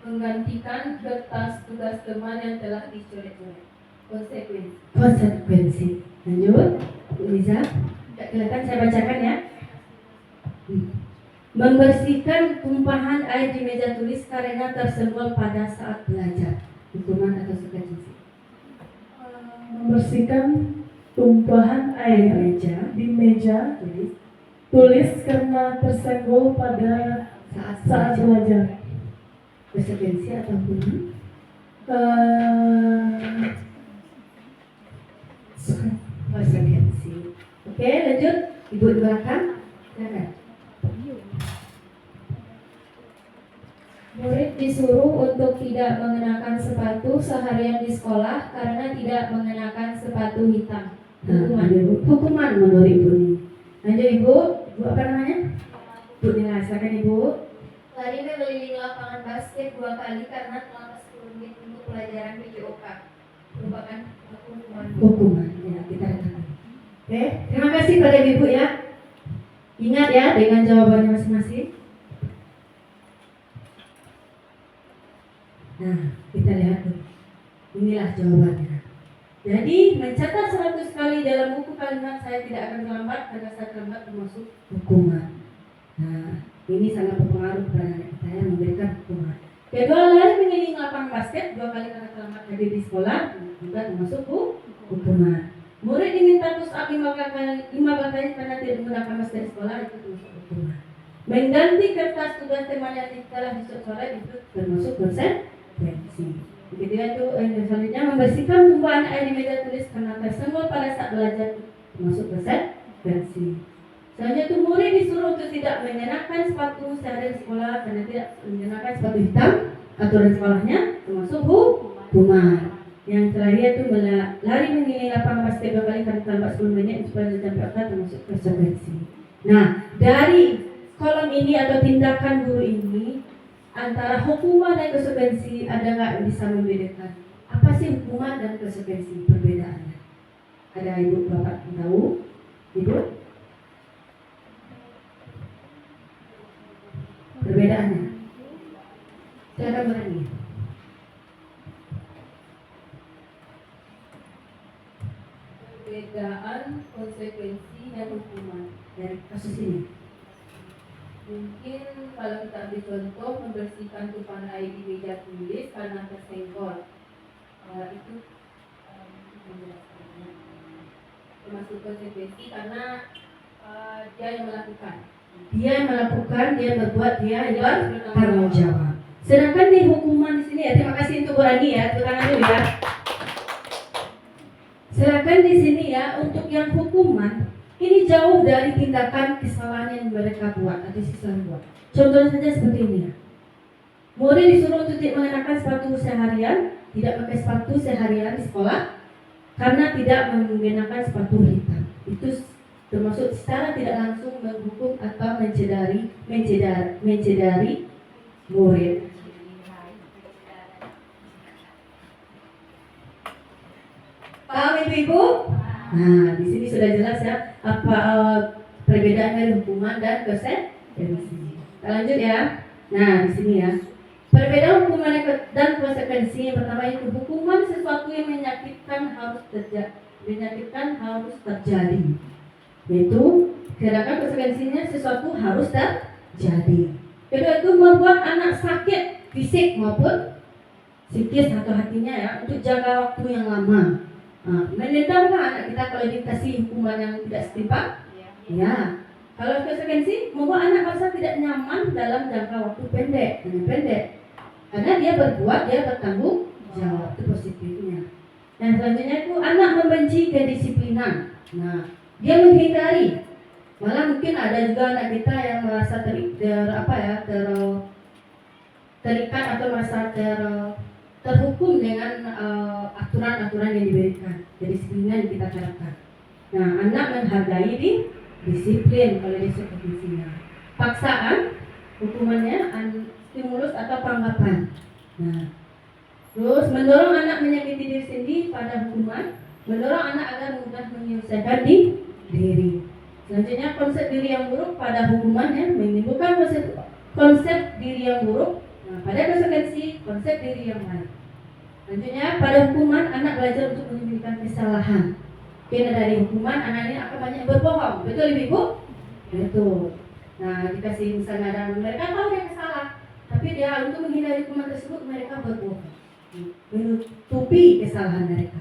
Menggantikan kertas tugas teman yang telah dicoret-coret. Konsekuensi. Konsekuensi. Lanjut, Bu Liza. Tidak kelihatan, saya bacakan ya. Membersihkan tumpahan air di meja tulis karena tersenggol pada saat belajar. Hukuman atau konsekuensi? Membersihkan tumpahan air di meja tulis karena tersenggol pada saat belajar. Konsekuensi atau hukuman? Konsekuensi. Oke, lanjut. Ibu di belakang. Silakan. Murid disuruh untuk tidak mengenakan sepatu seharian di sekolah karena tidak mengenakan sepatu hitam. Hukuman. Hukuman menurut Ibu nih. Lanjut Ibu. Ibu apa namanya? Bu Nila, silakan Ibu. Lari mengelilingi lapangan basket 2 kali karena terlambat 10 menit untuk pelajaran PJOK. Merupakan hukuman. Hukuman. Ya, kita rekam. Oke, terima kasih pada Ibu ya. Ingat ya dengan jawabannya masing-masing. Nah, kita lihat tuh. Inilah jawabannya. Jadi, mencatat 100 kali dalam buku kalimat saya tidak akan terlambat karena saya terlambat termasuk hukuman. Nah, ini sangat berpengaruh kepada anak kita yang memberikan hukuman. Kedua, lari mengelilingi lapangan basket 2 kali karena terlambat hadir di sekolah juga termasuk hukuman. Murid diminta push up 15 kali karena tidak menggunakan masker di sekolah, itu termasuk hukuman. Mengganti kertas tugas teman yang telah dicoret itu termasuk konsekuensi. Begitu itu selanjutnya membersihkan tumpahan air di meja tulis karena tersenggol pada saat belajar, termasuk konsekuensi. Selanjutnya itu murid disuruh untuk tidak mengenakan sepatu sehari di sekolah karena tidak mengenakan sepatu hitam, aturan sekolahnya termasuk hukuman. Yang terakhir itu lari mengelilingi lapangan basket 2 kali karena terlambat 10 menit supaya sampai akal, termasuk konsekuensi. Nah, dari kolom ini atau tindakan guru ini antara hukuman dan konsekuensi ada nggak bisa membedakan? Apa sih hukuman dan konsekuensi, perbedaannya? Ada ibu bapak yang tahu? Ibu? Perbedaannya? Silakan berani. Perbedaan konsekuensi dan hukuman. Dari kasus ini. Mungkin kalau kita ambil contoh membersihkan tumpahan air di meja tulis karena tersenggol, itu menjelaskannya. Termasuk konsekuensi karena dia yang melakukan. Dia yang melakukan, dia berbuat, dia yang bertanggung jawab. Sedangkan di hukuman di sini ya, terima kasih untuk Burani ya, tepuk tangan dulu ya. Sedangkan di sini ya, untuk yang hukuman ini jauh dari tindakan kesalahan yang mereka buat atau siswa buat. Contohnya saja seperti ini ya. Murid disuruh untuk tidak mengenakan sepatu seharian, tidak pakai sepatu seharian di sekolah karena tidak menggunakan sepatu hitam. Itu termasuk secara tidak langsung menghukum atau mencedari murid. Paham ibu-ibu? Nah, di sini sudah jelas ya apa perbedaan dari hukuman dan konsekuensi. Kita lanjut ya. Nah, di sini ya. Perbedaan hukuman dan konsekuensi yang pertama itu hukuman sesuatu yang menyakitkan harus terjadi. Yaitu sedangkan konsekuensinya sesuatu harus terjadi. Kedua itu membuat anak sakit fisik maupun psikis atau hatinya ya untuk jangka waktu yang lama. Menendamkan anak kita kalau dikasih hukuman yang tidak setimpal? Ya. Kalau konsekuensi membuat anak merasa tidak nyaman dalam jangka waktu pendek. Karena dia berbuat, dia bertanggung jawab, itu positifnya. Yang selanjutnya itu anak membenci kedisiplinan. Nah, dia menghindari. Malah mungkin ada juga anak kita yang merasa terikat atau merasa terhukum dengan aturan-aturan yang diberikan, kedisiplinan yang kita terapkan. Nah, anak menghargai disiplin kalau disebutnya. Paksaan, hukumannya stimulus atau panggapan. Nah, terus mendorong anak menyakiti diri sendiri pada hukuman, mendorong anak agar mudah menyelesaikan diri. Selanjutnya konsep diri yang buruk pada hukumannya menimbulkan konsep diri yang buruk. Nah, pada konsekuensi konsep diri yang baik. Selanjutnya pada hukuman anak belajar untuk menyembunyikan kesalahan. Karena dari hukuman anak ini akan banyak berbohong. Betul ibu? Betul. Nah, dikasih misalnya ada mereka tahu dia salah, tapi dia untuk menghindari hukuman tersebut mereka berbohong, menutupi kesalahan mereka.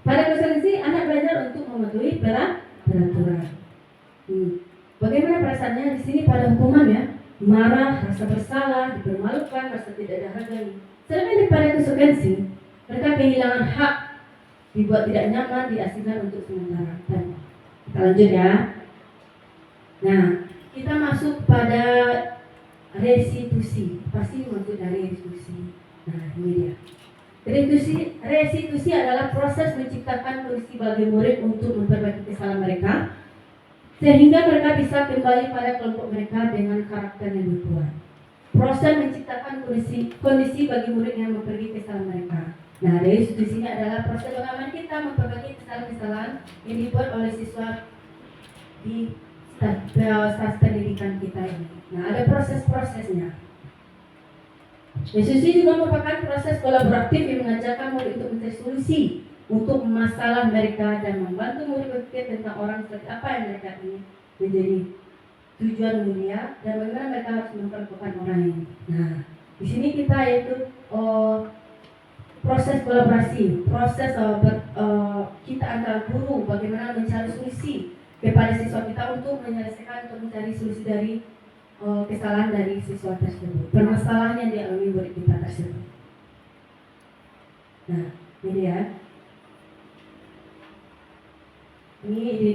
Pada konsekuensi anak belajar untuk mematuhi peraturan. Bagaimana perasaannya di sini pada hukuman ya? Marah, rasa bersalah, dipermalukan, rasa tidak dihargai. Sedangkan pada konsekuensi mereka kehilangan hak, dibuat tidak nyaman, diasingkan untuk sementara. Kita lanjut ya. Nah, kita masuk pada restitusi. Pasti maksud dari restitusi. Nah, ini dia. Restitusi adalah proses menciptakan kondisi bagi murid untuk memperbaiki kesalahan mereka sehingga mereka bisa kembali pada kelompok mereka dengan karakter yang berkuat. Proses menciptakan kondisi bagi murid yang memperbaiki kesalahan mereka. Nah, restitusi ini adalah proses bagaimana kita memperbaiki kesalahan-kesalahan yang dibuat oleh siswa di staf pendidikan kita ini. Nah, ada proses-prosesnya. Restitusi juga merupakan proses kolaboratif yang mengajarkan murid untuk mencari solusi untuk masalah mereka dan membantu murid berpikir tentang orang seperti apa yang mereka ingin menjadi tujuan mulia dan bagaimana mereka harus memperlakukan orang ini. Nah, di sini kita yaitu proses kolaborasi, proses kita antara guru bagaimana mencari solusi kepada siswa kita untuk menyelesaikan untuk mencari solusi dari kesalahan dari siswa tersebut, permasalahan yang dialami murid kita tersebut. Nah, ini ya. Ini di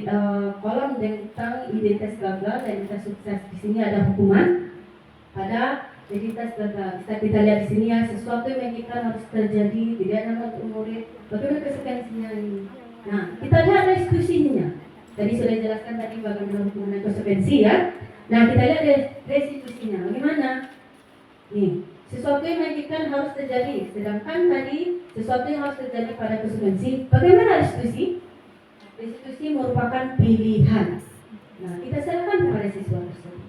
kolom tentang identitas gagal dan identitas sukses. Di sini ada hukuman pada identitas gagal. Bisa kita lihat di sini ya, sesuatu yang kita harus terjadi tidak nama untuk murid. Bagaimana konsekuensinya ini? Nah, kita lihat restitusinya. Tadi sudah dijelaskan tadi bagaimana hukuman dan konsekuensi ya. Nah, kita lihat restitusinya. Bagaimana? Nih, sesuatu yang mengakibatkan harus terjadi. Sedangkan tadi sesuatu yang harus terjadi pada konsekuensi. Bagaimana restitusi? Restitusi merupakan pilihan. Nah, kita serahkan kepada siswa tersebut.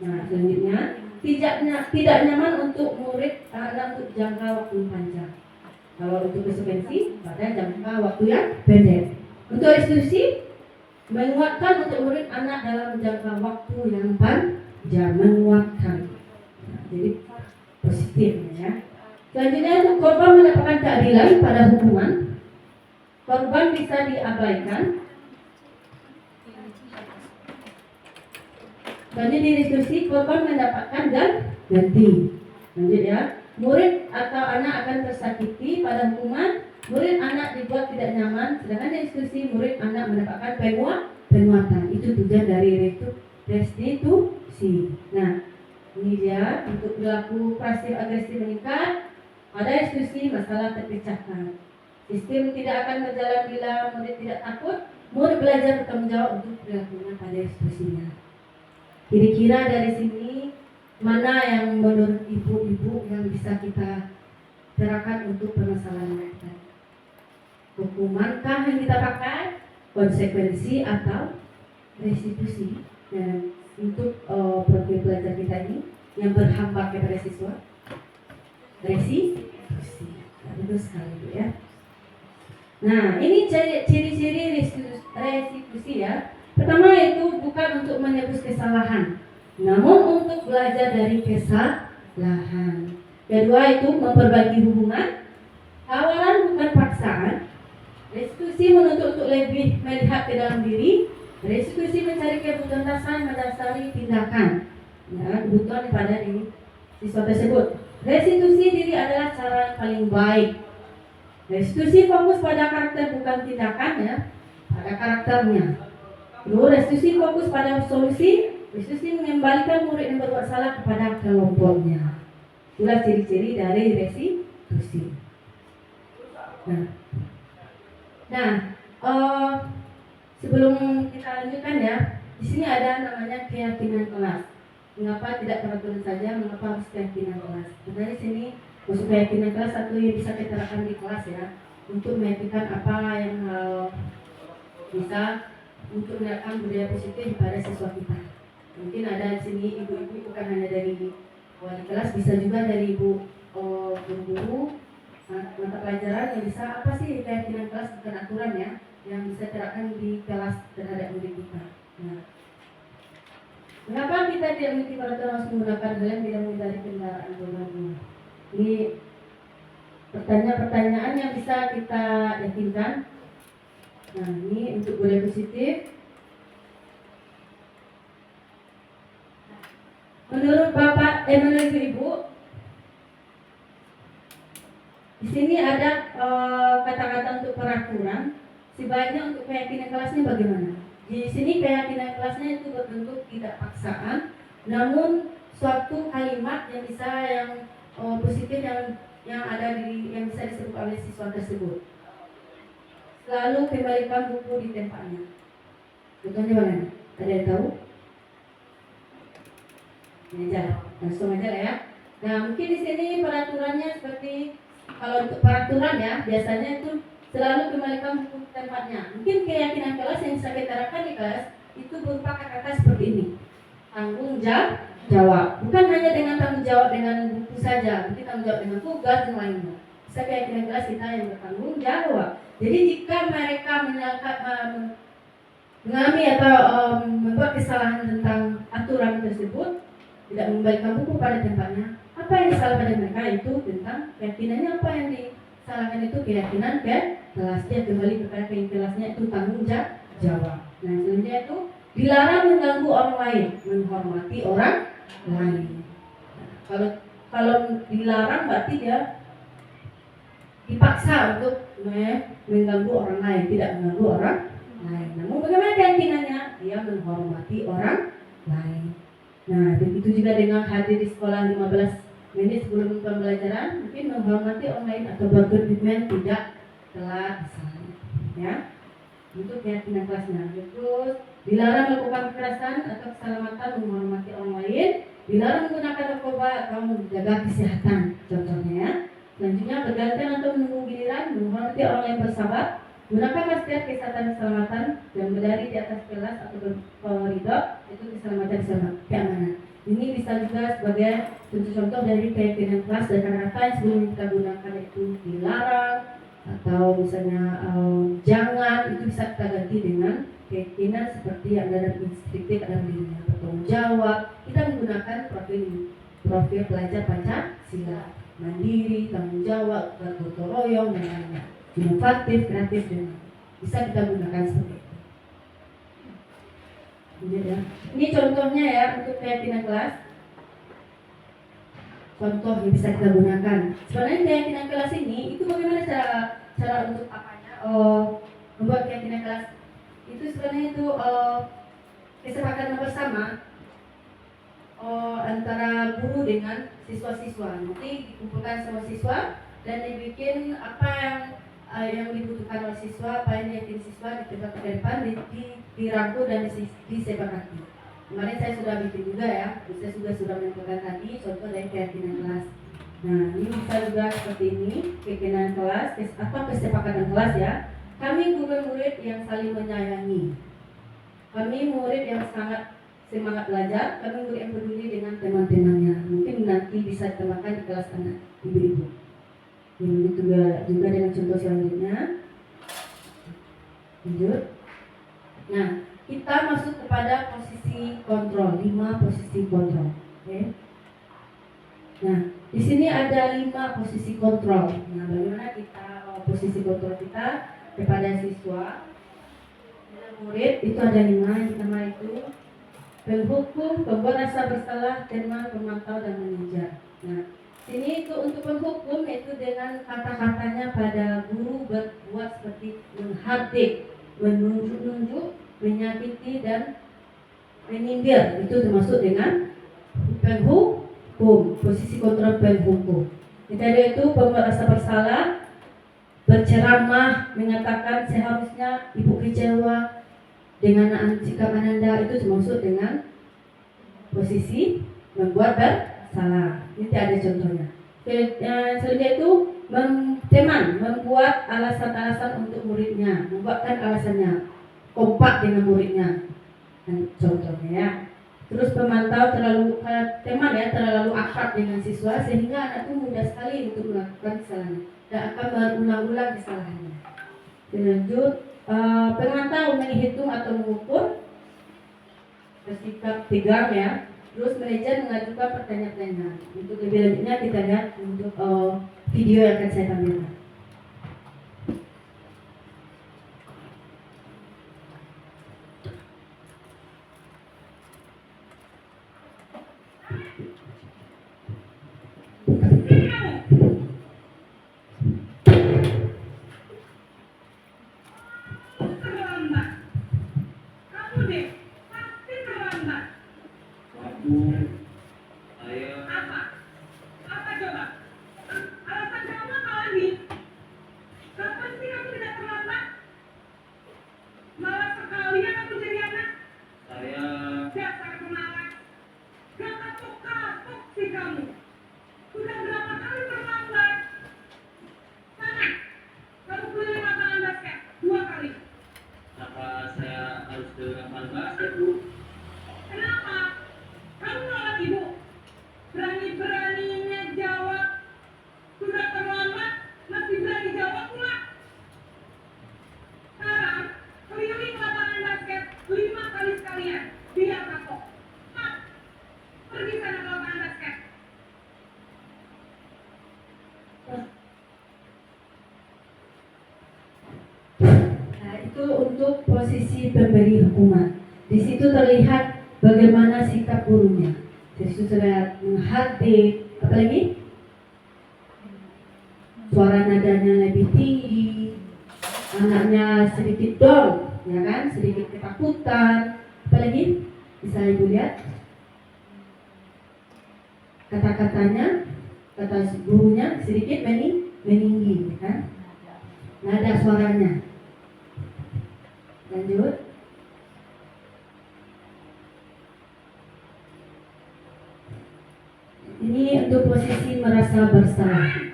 Nah, selanjutnya tidak nyaman untuk murid karena untuk jangka waktu panjang. Kalau untuk konsekuensi pada jangka waktu yang pendek. Untuk restitusi menguatkan untuk murid anak dalam jangka waktu yang panjang, menguatkan. Nah, jadi positif ya. Selanjutnya untuk korban mendapatkan keadilan pada hukuman. Korban bisa diabaikan. Lanjut di restitusi, korban mendapatkan ganti. Lanjut ya, murid atau anak akan tersakiti pada hukuman. Murid anak dibuat tidak nyaman. Sedangkan di restitusi, murid anak mendapatkan penguatan. Itu tujuan dari restitusi. Nah, ini dia untuk perilaku pasif agresif meningkat. Pada restitusi masalah terpecahkan. Sistem tidak akan berjalan bila murid tidak takut. Murid belajar bertanggung jawab untuk perilakunya pada restitusinya. Kira-kira dari sini mana yang menurut ibu-ibu yang bisa kita terapkan untuk permasalahan kita? Hukumankah yang kita pakai, konsekuensi atau restitusi? Dan untuk profil belajar kita ini yang berhambat kepada siswa, restitusi. Bagus sekali ya. Nah, ini ciri-ciri restitusi ya. Pertama itu bukan untuk menebus kesalahan, namun untuk belajar dari kesalahan. Kedua itu memperbaiki hubungan. Tawaran bukan paksaan. Restitusi menuntut untuk lebih melihat ke dalam diri. Restitusi mencari kebutuhan dasar mendasari tindakan. Ya, kebutuhan pada diri siswa tersebut. Restitusi diri adalah cara yang paling baik. Restitusi fokus pada karakter bukan tindakan ya, pada karakternya. Lalu restitusi fokus pada solusi. Restitusi mengembalikan murid yang berbuat salah kepada kelompoknya. Itulah ciri-ciri dari restitusi. Nah, sebelum kita lanjutkan ya, di sini ada namanya keyakinan kelas. Mengapa tidak peraturan saja? Mengapa harus keyakinan kelas? Karena di sini unsur keyakinan kelas satu yang bisa kita terapkan di kelas ya, untuk meyakinkan apa yang bisa untuk menerapkan budaya positif pada siswa kita. Mungkin ada di sini ibu-ibu bukan hanya dari wali kelas, bisa juga dari ibu guru mata pelajaran yang bisa apa sih keyakinan kelas bukan aturan ya, yang bisa terapkan di kelas terhadap murid kita. Nah, mengapa kita tidak memiliki peraturan harus menggunakan helm tidak menghindari kendaraan bermotor? Ini pertanyaan-pertanyaan yang bisa kita yakinkan. Nah, ini untuk budaya positif. Menurut menurut Ibu, di sini ada kata-kata untuk peraturan. Sebaiknya untuk keyakinan kelasnya bagaimana? Di sini keyakinan kelasnya itu berbentuk tidak paksaan, namun suatu kalimat yang bisa positif yang ada yang bisa disebut oleh siswa tersebut. Selalu kembalikan buku di tempatnya. Contohnya bagaimana? Ada yang tahu? Ini aja, langsung aja lah ya. Nah, mungkin di sini peraturannya seperti kalau untuk peraturan ya, biasanya itu selalu kembalikan buku di tempatnya. Mungkin keyakinan kelas yang bisa kita terapkan di kelas itu berupa kata-kata seperti ini. Tanggung jawab. Bukan hanya dengan tanggung jawab dengan buku saja, mungkin tanggung jawab dengan tugas dan lainnya. Bisa keyakinan kelas kita yang bertanggung jawab. Jadi jika mereka mengalami atau membuat kesalahan tentang aturan tersebut, tidak mengembalikan buku pada tempatnya, apa apa yang salah pada mereka itu tentang keyakinannya. Apa yang disalahkan itu keyakinan ke kelas, dia kembali kepada kelasnya itu tanggung jawab. Nah selanjutnya itu dilarang mengganggu orang lain, menghormati orang lain. Kalau kalau dilarang berarti dia dipaksa untuk mengganggu orang lain, tidak mengganggu orang lain. Namun bagaimana keyakinannya? Dia menghormati orang lain. Nah, begitu juga dengan hadir di sekolah 15 menit sebelum pembelajaran, mungkin menghormati orang lain atau berkomitmen tidak telat misalnya. Ya, untuk keyakinan kelasnya. Terus dilarang melakukan kekerasan atau keselamatan, menghormati orang lain. Dilarang menggunakan narkoba atau menjaga kesehatan. Contohnya ya. Selanjutnya bergantian atau menunggu giliran, menghormati orang yang bersabar. Gunakan masker kesehatan keselamatan dan berdiri di atas kelas atau berkoridor, itu keselamatan keamanan. Ini bisa juga sebagai contoh-contoh dari keyakinan kelas dan kata-kata yang sebelum kita gunakan itu dilarang atau misalnya jangan, itu bisa kita ganti dengan keyakinan seperti yang ada dalam instruktif, ada dirinya bertanggung jawab. Kita menggunakan profil pelajar Pancasila, mandiri, tanggung jawab, bergotong royong dan lain-lain, inovatif, kreatif, dan bisa kita gunakan seperti itu. Ini contohnya ya untuk keyakinan kelas. Contoh yang bisa kita gunakan. Sebenarnya keyakinan kelas ini itu bagaimana cara untuk apanya? Membuat keyakinan kelas itu sebenarnya itu kesepakatan bersama antara guru dengan siswa-siswa. Nanti dikumpulkan sama siswa dan dibikin apa yang dibutuhkan oleh siswa, apa yang diyakini siswa di tempat ke depan dirangkul dan disepakati. Kemarin saya sudah bikin juga ya, saya sudah menentukan tadi contoh dari keyakinan kelas. Nah ini bisa juga seperti ini, keyakinan kelas atau kesepakatan kelas ya. Kami murid yang saling menyayangi. Kami murid yang sangat semangat belajar. Kami murid yang peduli dengan teman-temannya. Mungkin nanti bisa ditambahkan di kelas anak ibu-ibu. Ini juga dengan contoh selanjutnya. Lanjut. Nah, kita masuk kepada posisi kontrol, 5 posisi kontrol. Oke. Nah, di sini ada 5 posisi kontrol. Nah, bagaimana kita posisi kontrol kita kepada siswa, dan murid itu ada 5. Yang pertama itu penghukum, pembuat rasa bersalah, teman, pemantau, dan manajer. Nah, sini itu untuk penghukum itu dengan kata-katanya pada guru berbuat seperti menghardik, menunjuk-nunjuk, menyakiti, dan menyindir. Itu termasuk dengan penghukum, posisi kontrol penghukum. Kita ada itu pembuat rasa bersalah, berceramah, mengatakan seharusnya ibu kecewa dengan sikap Ananda, itu termasuk dengan posisi membuat bersalah. Ini ada contohnya. Selanjutnya itu teman, membuat alasan-alasan untuk muridnya, membuatkan alasannya, kompak dengan muridnya. Dan contohnya ya. Terus pemantau teman ya terlalu akrab dengan siswa sehingga anak itu mudah sekali untuk melakukan kesalahan dan akan berulang-ulang kesalahannya. Lanjut, pemantau menghitung atau mengukur, bersikap tegang ya. Terus manajer mengajukan pertanyaan-pertanyaan. Untuk lebih lanjutnya kita lihat untuk video yang akan saya tampilkan. Kenapa? Kamu untuk posisi pemberi hukuman. Di situ terlihat bagaimana sikap gurunya. Di situ terlihat menghati, apalagi suara nadanya lebih tinggi, anaknya sedikit down, ya kan, sedikit ketakutan. Apalagi bisa ibu lihat kata-katanya, kata gurunya sedikit meninggi, ya kan, nada suaranya. Lanjut. Ini untuk posisi merasa bersalah.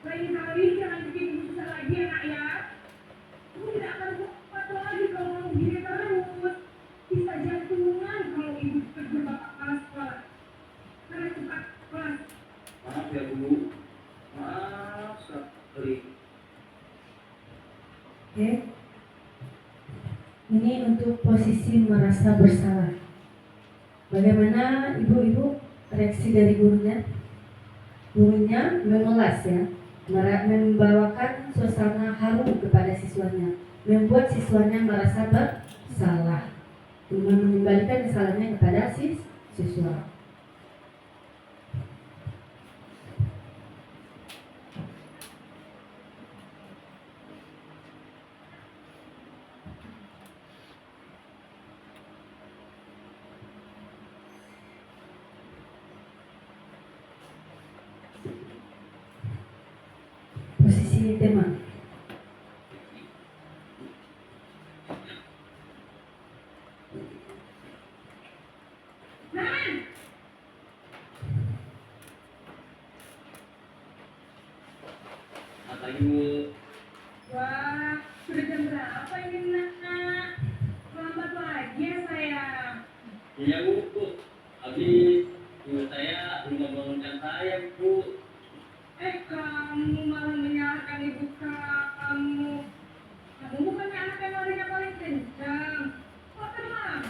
Lain kali jangan bikin susah lagi ya nak ya. Aku tidak akan kuat lagi kalau mau begini terus. Bisa jantungan kalau ibu tegur bapak kepala sekolah. Karena cepat kelas. Maaf ya Bu, maaf sekali. Oke. Ini untuk posisi merasa bersalah. Bagaimana ibu-ibu reaksi dari gurunya? Gurunya mengelas ya, membawakan suasana haru kepada siswanya, membuat siswanya merasa bersalah, mengembalikan kesalahannya kepada siswa. Posisi tema. Kata Ibu, Wah, sudah jam berapa ini nak? Lambat lagi ya sayang. iya Bu, habis ibu saya belum membangunkan saya Bu. Kamu malah menyalahkan ibu kamu. Kamu bukannya anak yang larinya paling kencang. Kok tenang?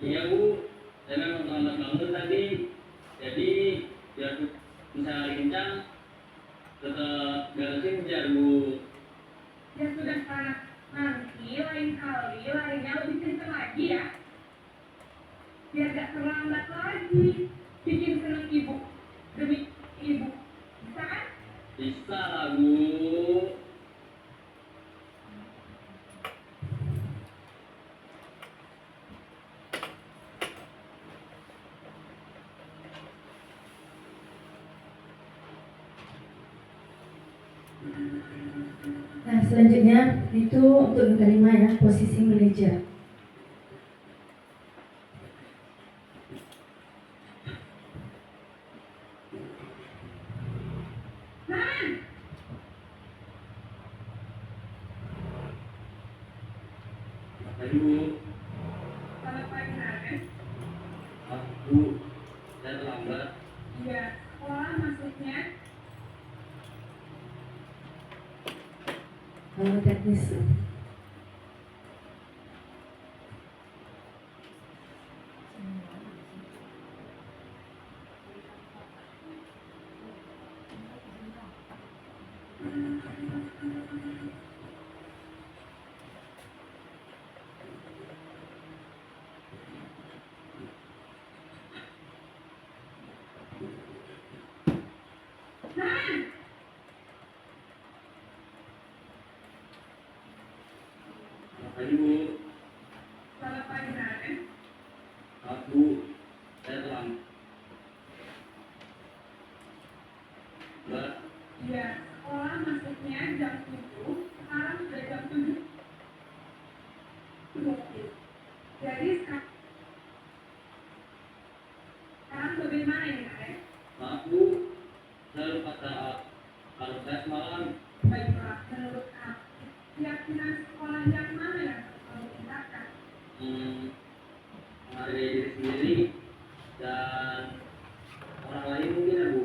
Iya Bu, saya memang terlambat bangun tadi. Jadi biar bisa lari kencang, tetap galasin kejar Bu. Ya sudah sana. Nanti lain kali larinya lebih kencang lagi ya. Biar gak terlambat lagi. Bikin seneng ibu. Demi ibu. Bisa kan? Bisa lah Bu. Nah, selanjutnya itu untuk yang kelima ya, posisi manajer. Tadi Bu, Selamat pagi, Naren. Bu, saya terlambat. Iya, sekolah masuknya Teknis. Tadi Bu, selamat pagi, Naren. Bu, saya terlambat. Iya, sekolah masuknya jam 7, sekarang sudah jam 7. Jadi sekarang bagaimana ini, Naren? Maaf Bu, saya lupa saat kalau tes malam. Baiklah, menurut kamu, keyakinan sekolah yang mana yang kamu tingkatkan? Menghargai diri sendiri dan orang lain mungkin ya Bu.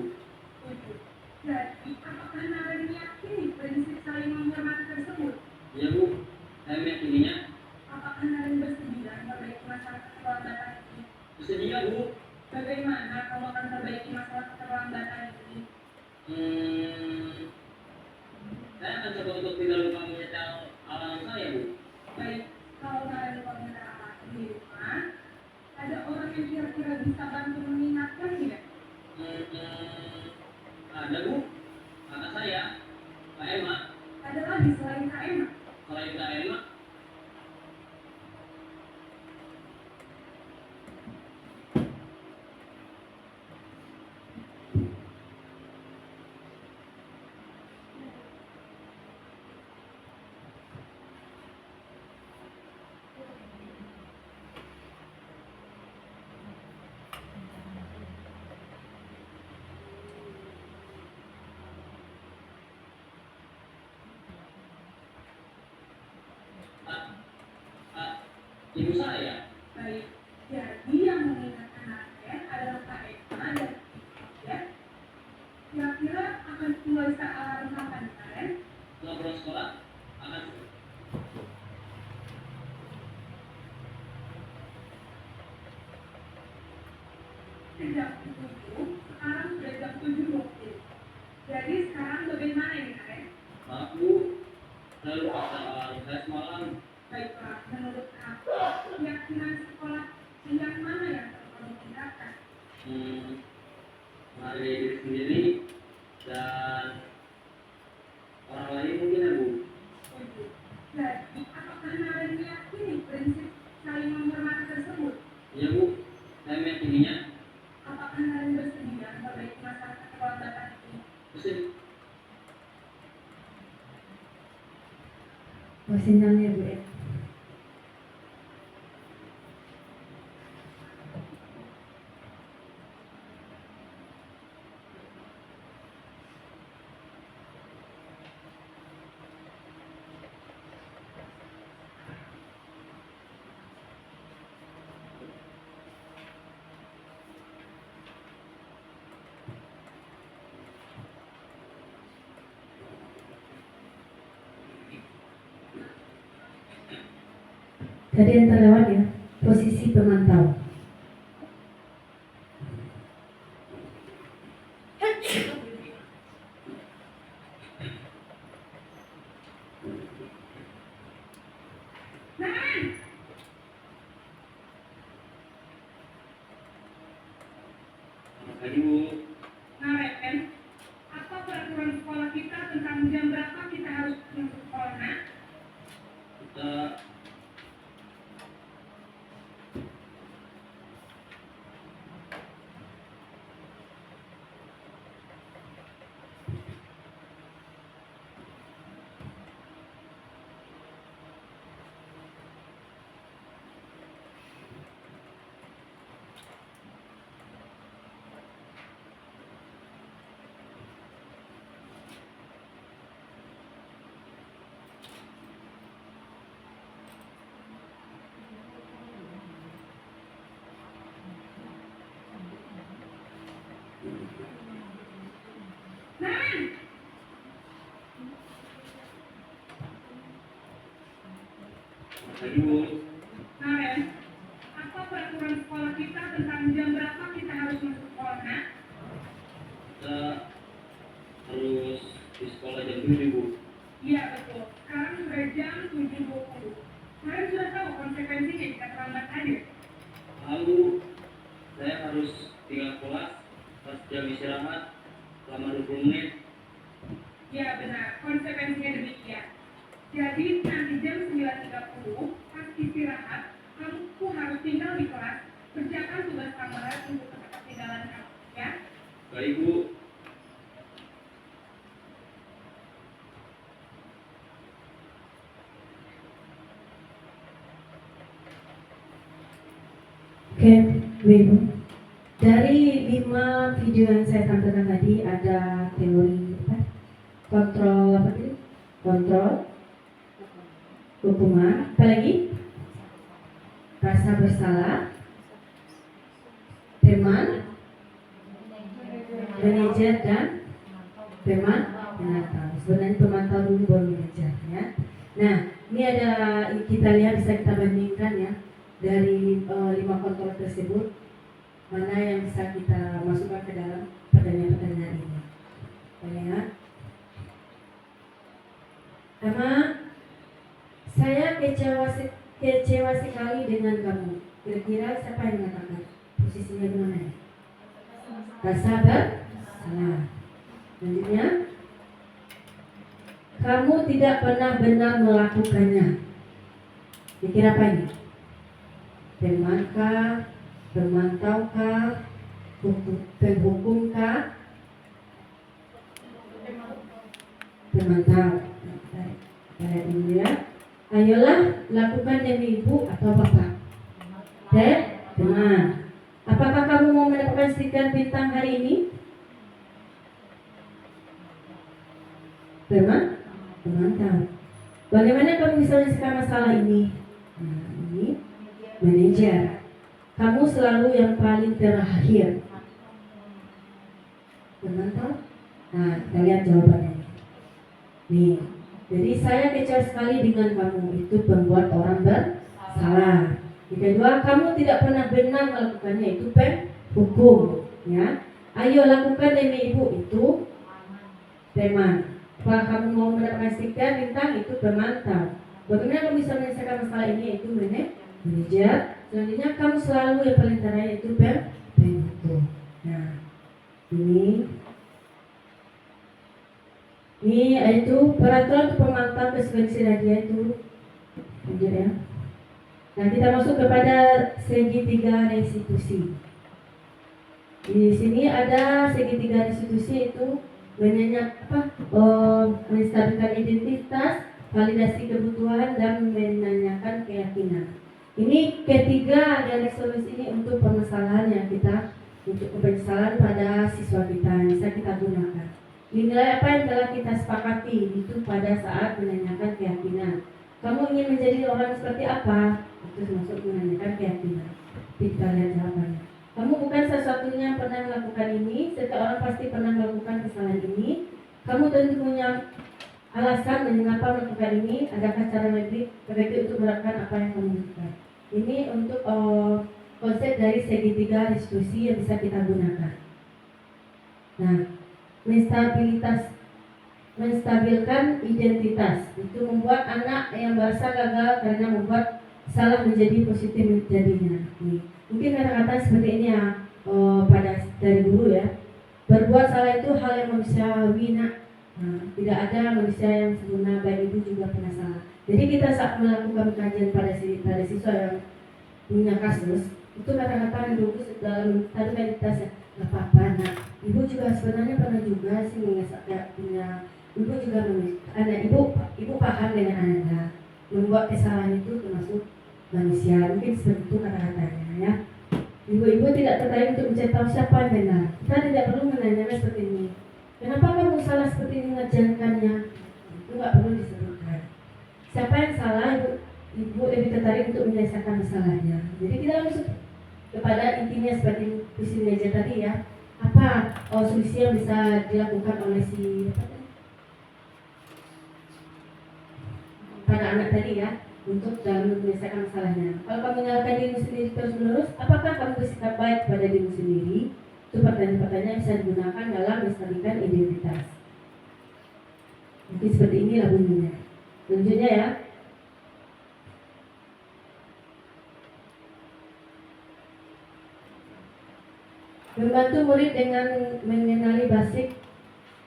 Tujuh. Jadi, apakah Naren meyakini prinsip saling menghormati tersebut? Iya Bu, saya meyakininya. Apakah Naren bersedia memperbaiki masalah keterlambatan ini? Bersedia Bu. Bagaimana kamu akan memperbaiki masalah keterlambatan ini? Saya akan coba untuk tidak lupa menyetel alarm saya Bu. Baik, kalau Naren lupa menerapkan di rumah, ada orang yang kira-kira bisa bantu mengingatkan tidak? Ada Bu, kakak saya, Kak Emma. Ada lagi selain Kak Emma? Selain Kak Emma, ibu saya. Baik, jadi yang mengingatkan Naren adalah Kak Emma dan ya. Kira-kira akan mulai alarm kapan, Naren? Setelah pulang sekolah akan Jam 7, sekarang sudah jam 7.20. Jadi sekarang bagaimana ini, Naren? maaf Bu, saya lupa saat saya semalam. Baiklah, menurut kamu, keyakinan sekolah yang mana yang kamu tingkatkan? Menghargai diri sendiri dan orang lain mungkin ya Bu. Tujuh. Jadi, apakah Naren meyakini prinsip saling menghormati tersebut? Iya Bu, saya meyakininya. Apakah Naren bersedia memperbaiki masalah keterlambatan ini? Bersedia. Sinyalnya Bu ya. Tadi yang terlewat ya, posisi pemantau. Tadi Bu, Naren, apa peraturan sekolah kita tentang jam berapa kita harus masuk sekolah, Nak? kita Lagi Bu, Nah, Ren, apa peraturan sekolah kita tentang jam berapa kita harus masuk sekolah, nak? kita harus di sekolah jam 7 Bu. Iya, betul. Sekarang sudah jam 7.20. Kalian sudah tahu konsekuensinya jika terlambat hadir? Lalu saya harus tinggal kelas pas jam istirahat selama 20 menit. Ya, benar. Konsekuensinya demikian. Jadi, nanti jam 9.30, pas istirahat, kamu harus tinggal di kelas, kerjakan tugas tambahan untuk ketinggalan kamu, ya? Baik Bu. Oke, Ibu. Dari 5 video yang saya tampilkan tadi ada teori apa? Kontrol apa tadi? Kontrol, hukuman, apa lagi? Rasa bersalah, teman, manajer dan pemantau. Sebenarnya pemantau dulu baru manajer ya. Nah, ini ada kita lihat bisa kita bandingkan ya dari 5 kontrol tersebut mana yang bisa kita masukkan ke dalam pertanyaan-pertanyaan ini. Kita lihat. Karena saya kecewa sekali dengan kamu. Kira-kira siapa yang mengatakan? Posisinya di mana ya? Rasa bersalah. Selanjutnya, kamu tidak pernah benar melakukannya. Kira-kira apa ini? Temankah, pemantaukah, penghukumkah? Pemantau. Kita lihat dulu ya. Ayolah lakukan demi ibu atau bapak. Teman. Apakah kamu mau mendapatkan stiker bintang hari ini? Pemantau. Bagaimana kamu bisa menyelesaikan masalah ini? Nah, ini manajer. Kamu selalu yang paling terakhir. Pemantau. Nah, kita lihat jawabannya. Nih, jadi saya kecewa sekali dengan kamu. Itu pembuat orang bersalah. Yang kedua, kamu tidak pernah benar melakukannya. Itu penghukum. Ya, ayo lakukan demi ibu. Itu teman. Apakah kamu mau mendapatkan stiker bintang? Itu pemantau. Bagaimana kamu bisa menyelesaikan masalah ini? Itu manajer. Selanjutnya, kamu selalu yang paling terakhir. Itu penghukum. Nah, ini itu peraturan pemantau frekuensi radio itu, lanjut ya. Nah, kita masuk kepada segitiga restitusi. Di sini ada segitiga restitusi itu menstabilkan identitas, validasi kebutuhan dan menanyakan keyakinan. Ini ketiga dari solusi ini untuk permasalahan yang kita untuk permasalahan pada siswa kita yang bisa kita gunakan. Nilai apa yang telah kita sepakati itu pada saat menanyakan keyakinan. Kamu ingin menjadi orang seperti apa? Itu termasuk menanyakan keyakinan. Kita lihat jawabannya. Kamu bukan satu-satunya yang pernah melakukan ini. Setiap orang pasti pernah melakukan kesalahan ini. Kamu tentu punya alasan mengapa melakukan ini. Adakah cara lebih efektif untuk melakukan apa yang kamu lakukan? Ini untuk konsep dari segitiga restitusi yang bisa kita gunakan. Nah, menstabilkan identitas itu membuat anak yang merasa gagal karena membuat salah menjadi positif menjadinya. Mungkin kata-kata seperti ini ya pada dari guru ya. Berbuat salah itu hal yang manusiawi nak. Tidak ada manusia yang sempurna, baik ibu juga pernah salah. Jadi kita saat melakukan kajian pada siswa yang punya kasus itu kata-kata yang bagus dalam tadi identitasnya. Gak apa-apa nak. Ibu juga sebenarnya pernah juga sih punya. Ibu juga anak ibu paham dengan anda. Membuat kesalahan itu termasuk manusia. Mungkin seperti itu kata-katanya ya. Ibu-ibu tidak tertarik untuk mencari tahu siapa yang benar. Kita tidak perlu menanyakan seperti ini. Kenapa kamu salah seperti ini mengajarkannya? Itu nggak perlu disebutkan. Siapa yang salah, ibu lebih tertarik untuk menyelesaikan masalahnya. Jadi kita langsung kepada intinya seperti visi manajer tadi ya. Apa solusi yang bisa dilakukan oleh pada anak tadi ya. untuk dalam menyelesaikan masalahnya. Kalau kamu menyalahkan dirimu sendiri terus-menerus, apakah kamu bersikap baik pada dirimu sendiri? Itu pertanyaan-pertanyaan yang bisa digunakan dalam melestarikan identitas. Mungkin seperti inilah bunyinya. Selanjutnya ya. Membantu murid dengan mengenali basic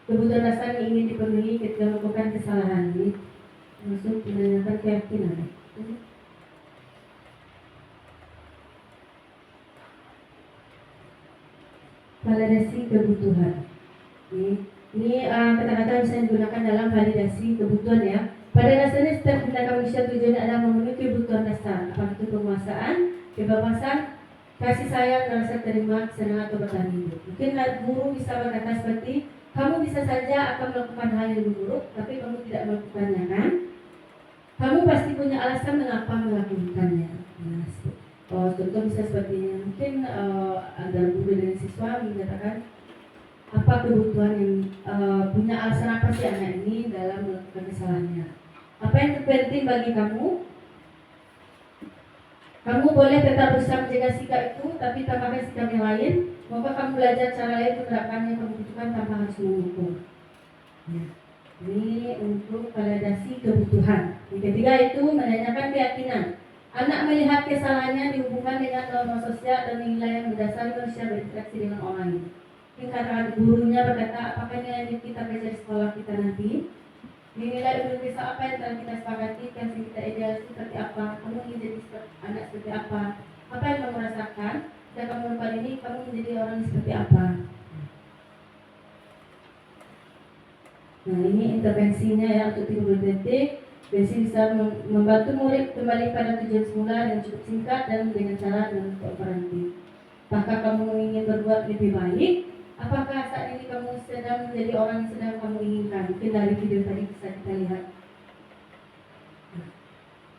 kebutuhan dasar yang ingin dipenuhi ketika melakukan kesalahan. Ini maksud menanyakan keyakinan. Validasi kebutuhan. Ini kata-kata bisa digunakan dalam validasi kebutuhan ya. Pada dasarnya setiap tindakan manusia tujuannya adalah memenuhi kebutuhan dasar, apakah itu penguasaan, kebebasan, kasih sayang, rasa terima, kesenangan atau bertahan hidup. Mungkin guru bisa berkata seperti, kamu bisa saja akan melakukan hal yang buruk, tapi kamu tidak melakukannya kan? Kamu pasti punya alasan mengapa melakukannya. Nah, contoh bisa seperti ini. Mungkin ada guru dengan siswa menyatakan apa kebutuhan yang punya alasan apa sih anak ini dalam melakukan kesalahannya. Apa yang terpenting bagi kamu? Kamu boleh tetap berusaha menjaga sikap itu, tapi tambahkan sikap yang lain. Maka kamu belajar cara lain untuk menerapkan yang kamu butuhkan tanpa harus mengukur. Ya. Ini untuk validasi kebutuhan. Yang ketiga itu menanyakan keyakinan. Anak melihat kesalahannya dihubungkan dengan norma sosial dan nilai yang mendasari manusia berinteraksi dengan orang lain. Mungkin kata gurunya berkata, apakah nilai yang kita belajar di sekolah kita nanti? Nilai bisa apa yang telah kita sepakati, yang kita ideal seperti apa? Kamu ingin jadi anak seperti apa? Apa yang kamu rasakan? Jika kamu melakukan ini, kamu menjadi orang seperti apa? Nah, ini intervensinya ya untuk 30 detik. Besi bisa membantu murid kembali pada tujuan semula yang cukup singkat dan dengan cara dan kooperatif. Apakah kamu ingin berbuat lebih baik? Apakah saat ini kamu sedang menjadi orang yang sedang kamu inginkan? Mungkin dari video tadi bisa kita lihat.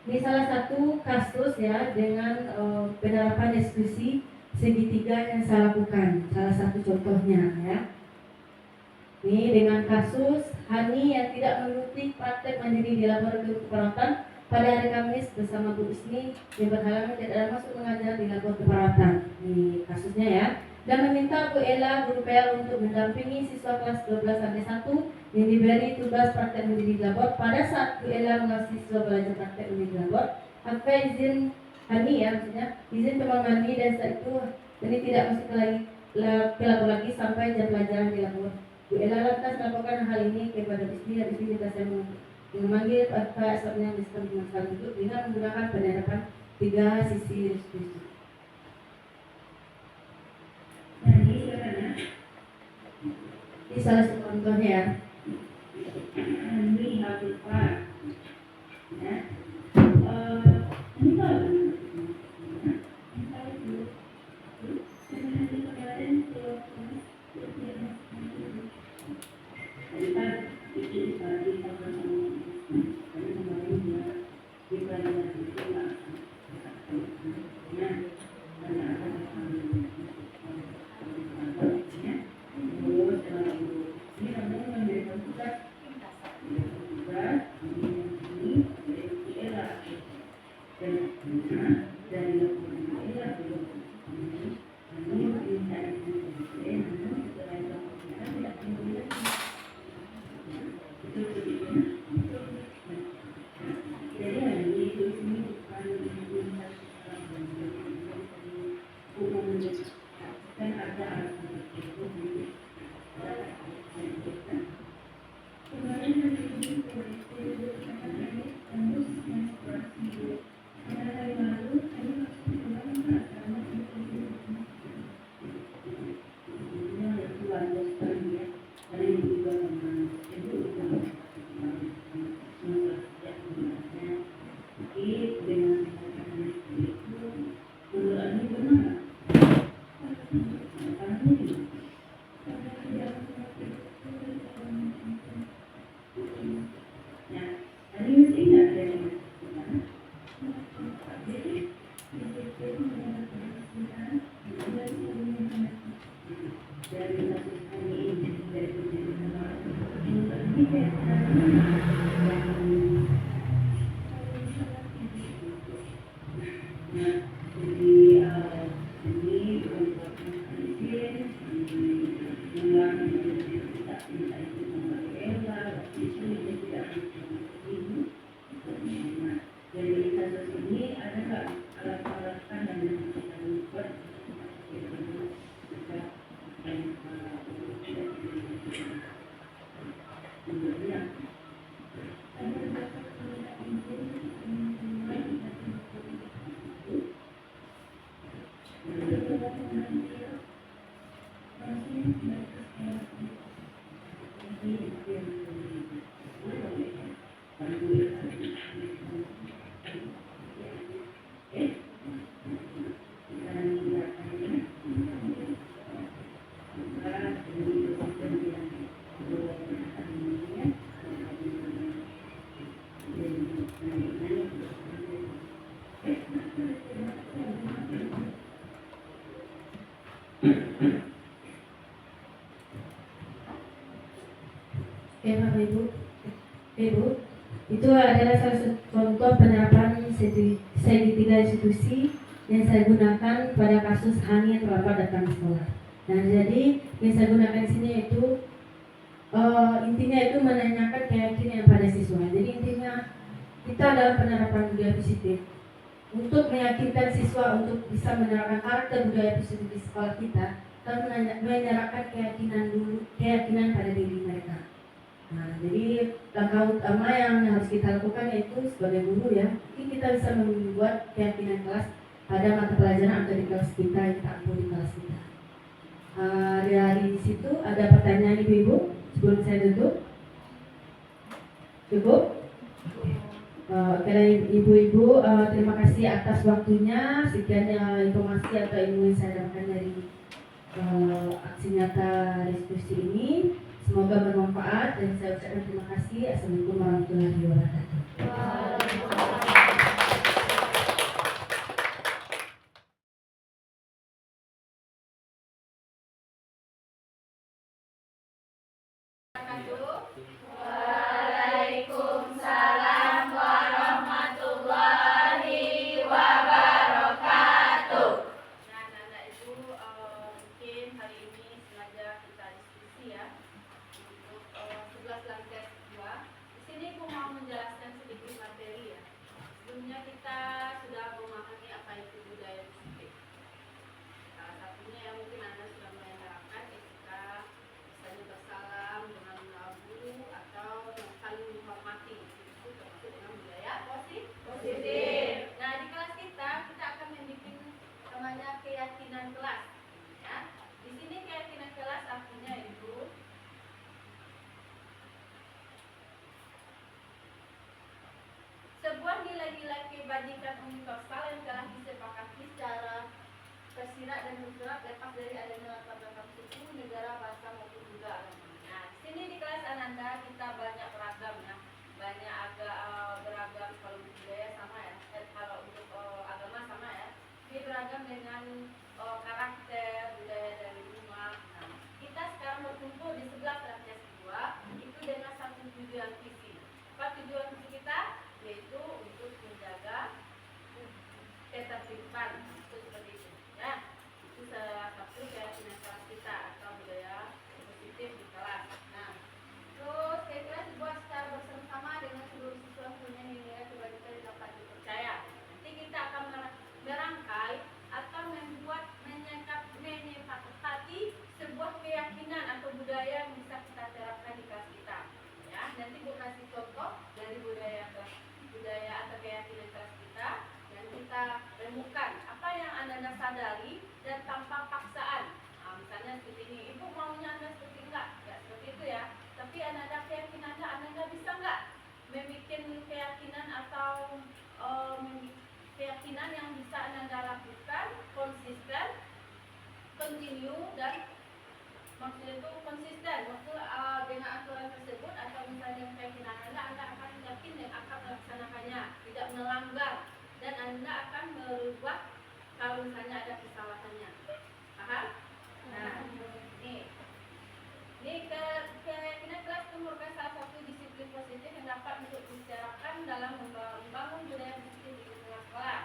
Ini salah satu kasus ya dengan penerapan diskusi segitiga yang saya lakukan. Salah satu contohnya ya. Ini dengan kasus Hani yang tidak mengikuti praktek mandiri di laboratorium keperawatan pada hari Kamis bersama Bu Isni yang berhalangan tidak masuk mengajar di laboratorium keperawatan. Ini kasusnya ya. Dan meminta Bu Ella, guru PL untuk mendampingi siswa kelas 12-1 yang diberi tugas praktek mandiri di labor. Pada saat Bu Ella mengasih siswa belajar praktek mandiri di labor, maka izin Hani ya maksudnya izin kamar mandi dan saat itu ini tidak masuk ke labor lagi sampai jam pelajaran di labor. Bu Ella lantas melaporkan hal ini kepada Bisni dan Bisni minta saya memanggil Pak esoknya Bisni dengan sekali itu dengan menggunakan penerapan 3 sisi diskusi. Ini salah satu contohnya ya. Ini habis Pak. Ya. Ini Pak. Oke, Bapak Ibu, itu adalah salah satu contoh penerapan segitiga institusi yang saya gunakan pada kasus Hani yang terlambat datang ke sekolah. Nah, jadi yang saya gunakan di sini itu intinya itu menanyakan keyakinan pada siswa. Jadi intinya kita dalam penerapan budaya positif untuk meyakinkan siswa untuk bisa menerapkan karakter budaya positif di sekolah kita menyerahkan keyakinan pada diri mereka. Nah, jadi langkah utama yang harus kita lakukan yaitu sebagai guru ya, mungkin kita bisa membuat keyakinan kelas pada mata pelajaran atau di kelas kita yang kita ambil di kelas kita. Dari situ ada pertanyaan ibu-ibu sebelum saya tutup. Cukup? Oke, ibu-ibu, terima kasih atas waktunya. Sekian informasi atau ilmu yang saya dapatkan dari aksi nyata diskusi ini. Semoga bermanfaat dan saya ucapkan terima kasih. Assalamualaikum warahmatullahi wabarakatuh. Waalaikumsalam warahmatullahi wabarakatuh. Nah, anak-anak ibu, mungkin hari ini sengaja kita diskusi ya untuk 11 lantai 2. Di sini aku mau menjelaskan sedikit materi ya. Sebelumnya kita sudah memahami apa itu budaya positif. Salah satunya yang mungkin Anda sudah menerapkan ketika misalnya bersalam dengan guru atau saling menghormati. Itu termasuk dengan budaya positif. Nah, di kelas kita akan membuat namanya keyakinan kelas. Ya. Di sini keyakinan kelas artinya itu sebuah nilai-nilai kebajikan universal yang telah disepakati secara tersirat dan tersurat lepas dari adanya latar belakang suku, negara, bahasa maupun juga agama. Nah, di sini di kelas Ananda kita banyak beragam ya, banyak beragam. Kalau budaya sama ya, kalau untuk agama sama ya. Ini beragam dengan karakter budaya dari rumah. Nah, kita sekarang berkumpul di 11 lantai 2 itu dengan satu tujuan visi. Apa tujuan visi kita? Yaitu untuk menjaga ketertiban. Itu seperti itu. Ya, itu salah satu keyakinan kelas kita atau budaya positif di kelas. Nah, terus kira-kira dibuat secara bersama-sama dengan seluruh siswa punya nilai kebajikan yang dapat dipercaya. Nanti kita akan merangkai atau menyepakati sebuah keyakinan atau budaya yang bisa kita terapkan di kelas kita. Ya, nanti Bu kasih contoh dari budaya atau keyakinan kelas kita yang kita remukan. Apa yang Anda sadari dan tanpa paksaan. Nah, misalnya seperti ini, Ibu maunya Anda seperti enggak? Ya, seperti itu ya. Tapi Anda keyakinan Anda bisa enggak membuat keyakinan atau keyakinan yang bisa Anda lakukan konsisten, continue dan maksudnya itu konsisten waktu dengan aturan tersebut atau misalnya keyakinan Anda akan yakin dan akan melaksanakannya, tidak melanggar dan Anda akan merubah kalau misalnya ada kesalahannya. Paham? Nah, ini keyakinan kelas itu merupakan salah satu disiplin positif yang dapat untuk diterapkan dalam membangun budaya positif di lingkungan sekolah.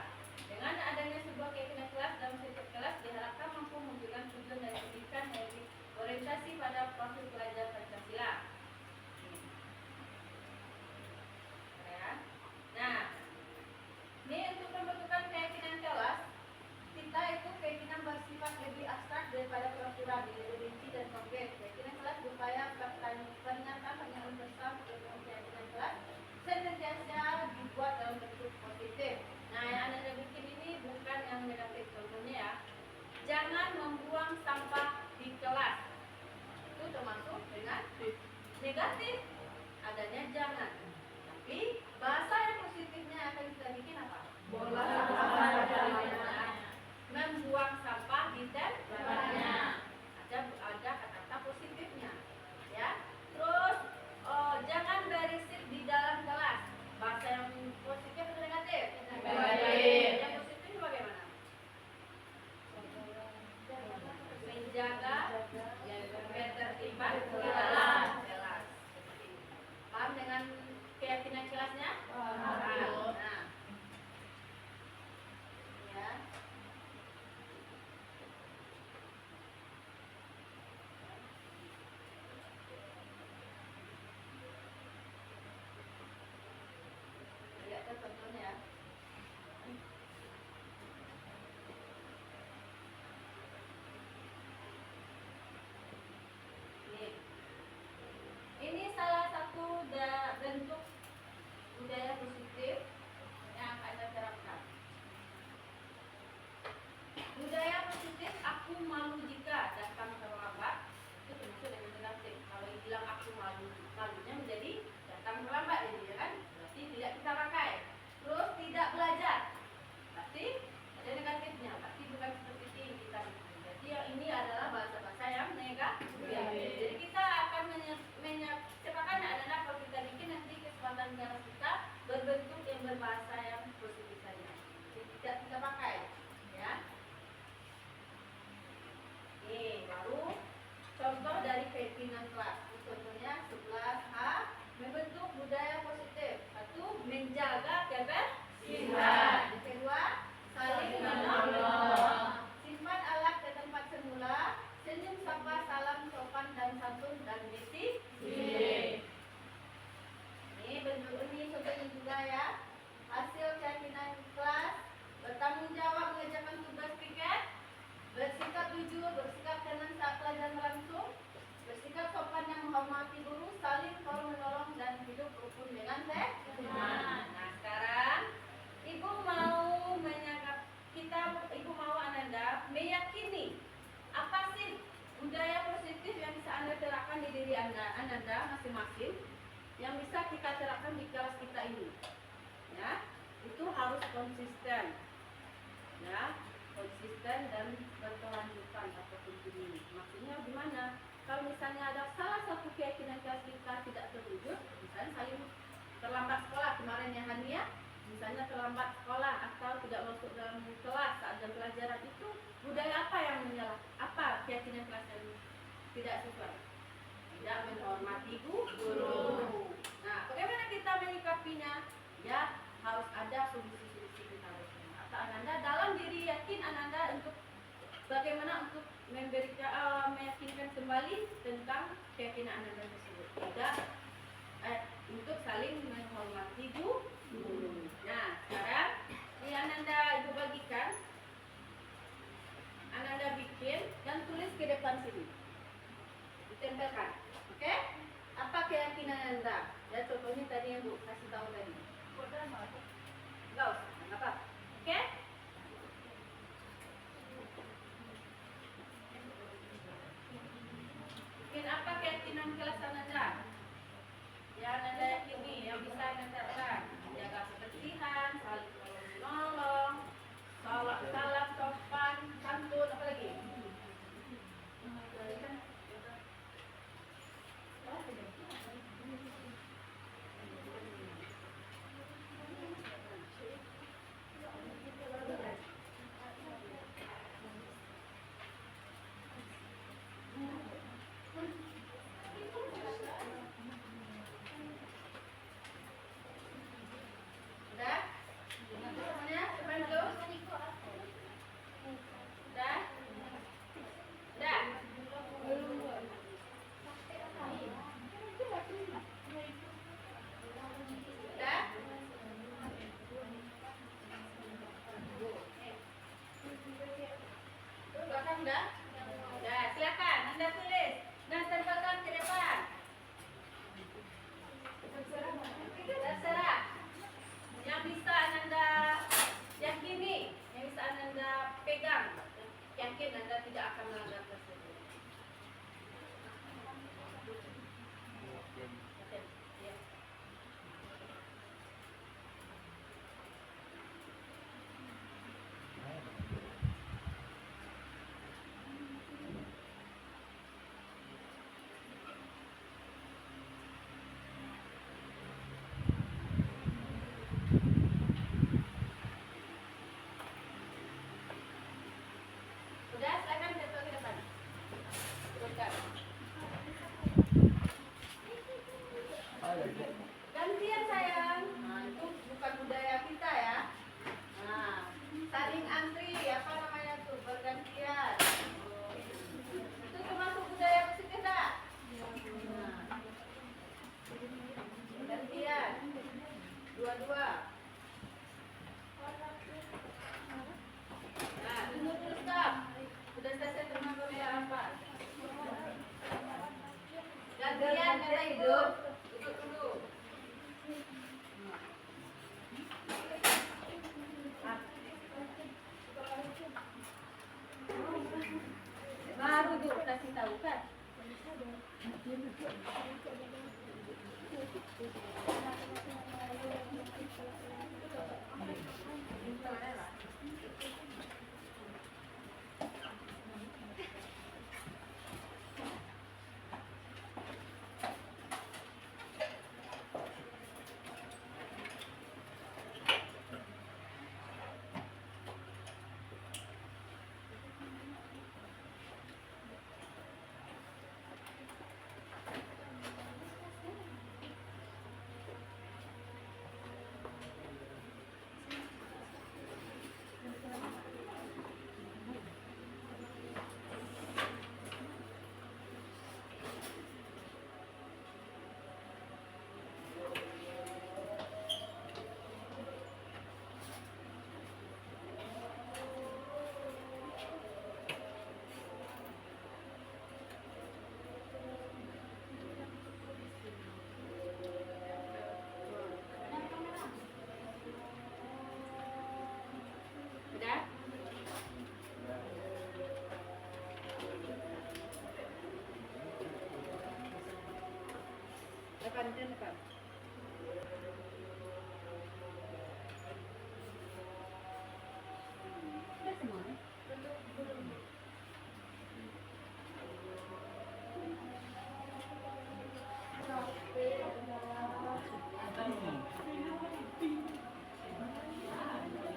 Dengan adanya sebuah keyakinan kelas dalam setiap kelas diharapkan mampu mewujudkan tujuan dari pendidikan yang orientasi pada profil pelajar Pancasila. Ya. Nah, ini untuk pembentukan keyakinan kelas kita itu keyakinan bersifat lebih abstrak daripada peraturan, lebih rinci dan konkret. Keyakinan kelas berupaya peringatan yang universal untuk keyakinan kelas senantiasa dibuat dalam bentuk positif. Nah, yang Anda bikin ini bukan yang negatif, contohnya ya. Jangan negatif, adanya jangan. Tapi bahasa yang positifnya akan kita bikin apa? Bola membuang sampah di tempatnya. Ada kata-kata positifnya, ya. Terus jangan berisik di dalam kelas. Bahasa yang positif atau negatif? Negatif. Yang positif bagaimana? Menjaga ketertiban di dalam kelas. Paham dengan keyakinan kelasnya? Paham. Nah, ya. Lihat contohnya. Ini salah satu bentuk budaya positif yang akan Anda terapkan. Budaya positif, aku malu jika datang terlambat, itu termasuk dengan negatif. Kalau bilang aku malu, malunya menjadi datang terlambat, jadi ya kan? Berarti tidak kita pakai. Terus tidak belajar, berarti ada negatifnya. Berarti bukan seperti ini kita. Jadi yang ini adalah bahasa-bahasa yang negatif. Jadi kita akan sepakat ada kalau kita bikin nanti kesempatan kelas kita berbentuk yang berbahasa yang positif saja. Jadi tidak kita pakai, ya. Nih baru contoh dari keyakinan kelas. Contohnya 11A membentuk budaya positif. Satu, menjaga kebersihan. Yang kedua, saling menolong. Simpan alat ke tempat semula. Senyum, sapa, salam, sopan dan santun dan disiplin. Ini bentuk ini contohnya juga ya. Hasil keyakinan kelas: bertanggung jawab mengerjakan tugas piket, bersikap jujur, bersikap tenang saat pelajaran berlangsung, bersikap sopan yang menghormati guru, saling tolong menolong dan hidup rukun dengan teman. Nah sekarang ibu mau ibu mau Ananda meyakini apa sih budaya positif yang bisa Anda terapkan di diri Ananda masing-masing, yang bisa kita terapkan di kelas kita ini. Ya, itu harus konsisten. Ya, konsisten dan berkelanjutan apapun ini. Maksudnya gimana? Kalau misalnya ada salah satu keyakinan kelas kita tidak terwujud, misalnya saling terlambat sekolah kemarin ya Hania, misalnya terlambat sekolah atau tidak masuk dalam kelas saat jam pelajaran, itu budaya apa yang menyalah? Apa keyakinan kelas yang tidak sesuai? Tidak menghormati guru. Nah, bagaimana kita menyikapinya? Ya, harus ada solusi-solusi kita bersama. Atau Ananda dalam diri yakin Ananda untuk bagaimana untuk meyakinkan kembali tentang keyakinan Ananda tersebut. Tidak untuk saling menghormati guru. Nah, sekarang ini Ananda ibu bagikan, Ananda bikin dan tulis ke depan sini, ditempelkan. Oke? Apa keyakinan Anda? Ya contohnya tadi yang Bu kasih tahu tadi. Enggak usah, enggak apa. Oke? Bikin apa keyakinan kelas Ananda? Ya Ananda yakini yang bisa Anda terapkan. Jaga kebersihan, saling menolong, salam sopan, santun, apa lagi? Udah? Semuanya? Semuanya belum? Udah? Udah? Udah? Belakang udah? Udah, silakan Anda tulis dan tempelkan ke depan. Terserah. Yang bisa Ananda yakini, yang bisa Ananda pegang, yakin Anda tidak akan melanggar tersebut. kasih tahu kan? Udah? Depan. Udah semua?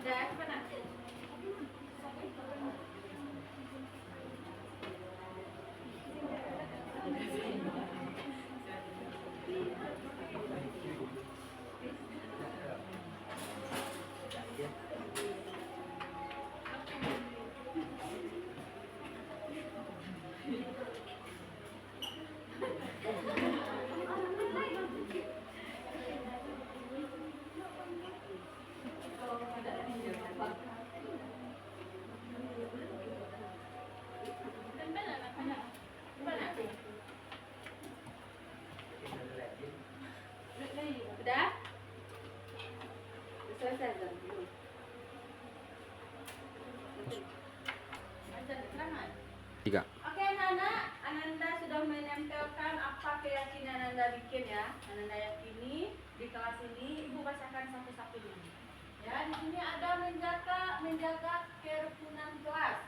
Udah, mana? Udah? Selesai belum? Tiga. Oke Nana, Ananda sudah menempelkan apa keyakinan Anda bikin ya. Ananda yakini di kelas ini Ibu bacakan satu-satu dulu. Ya, di sini ada menjaga kerukunan kelas.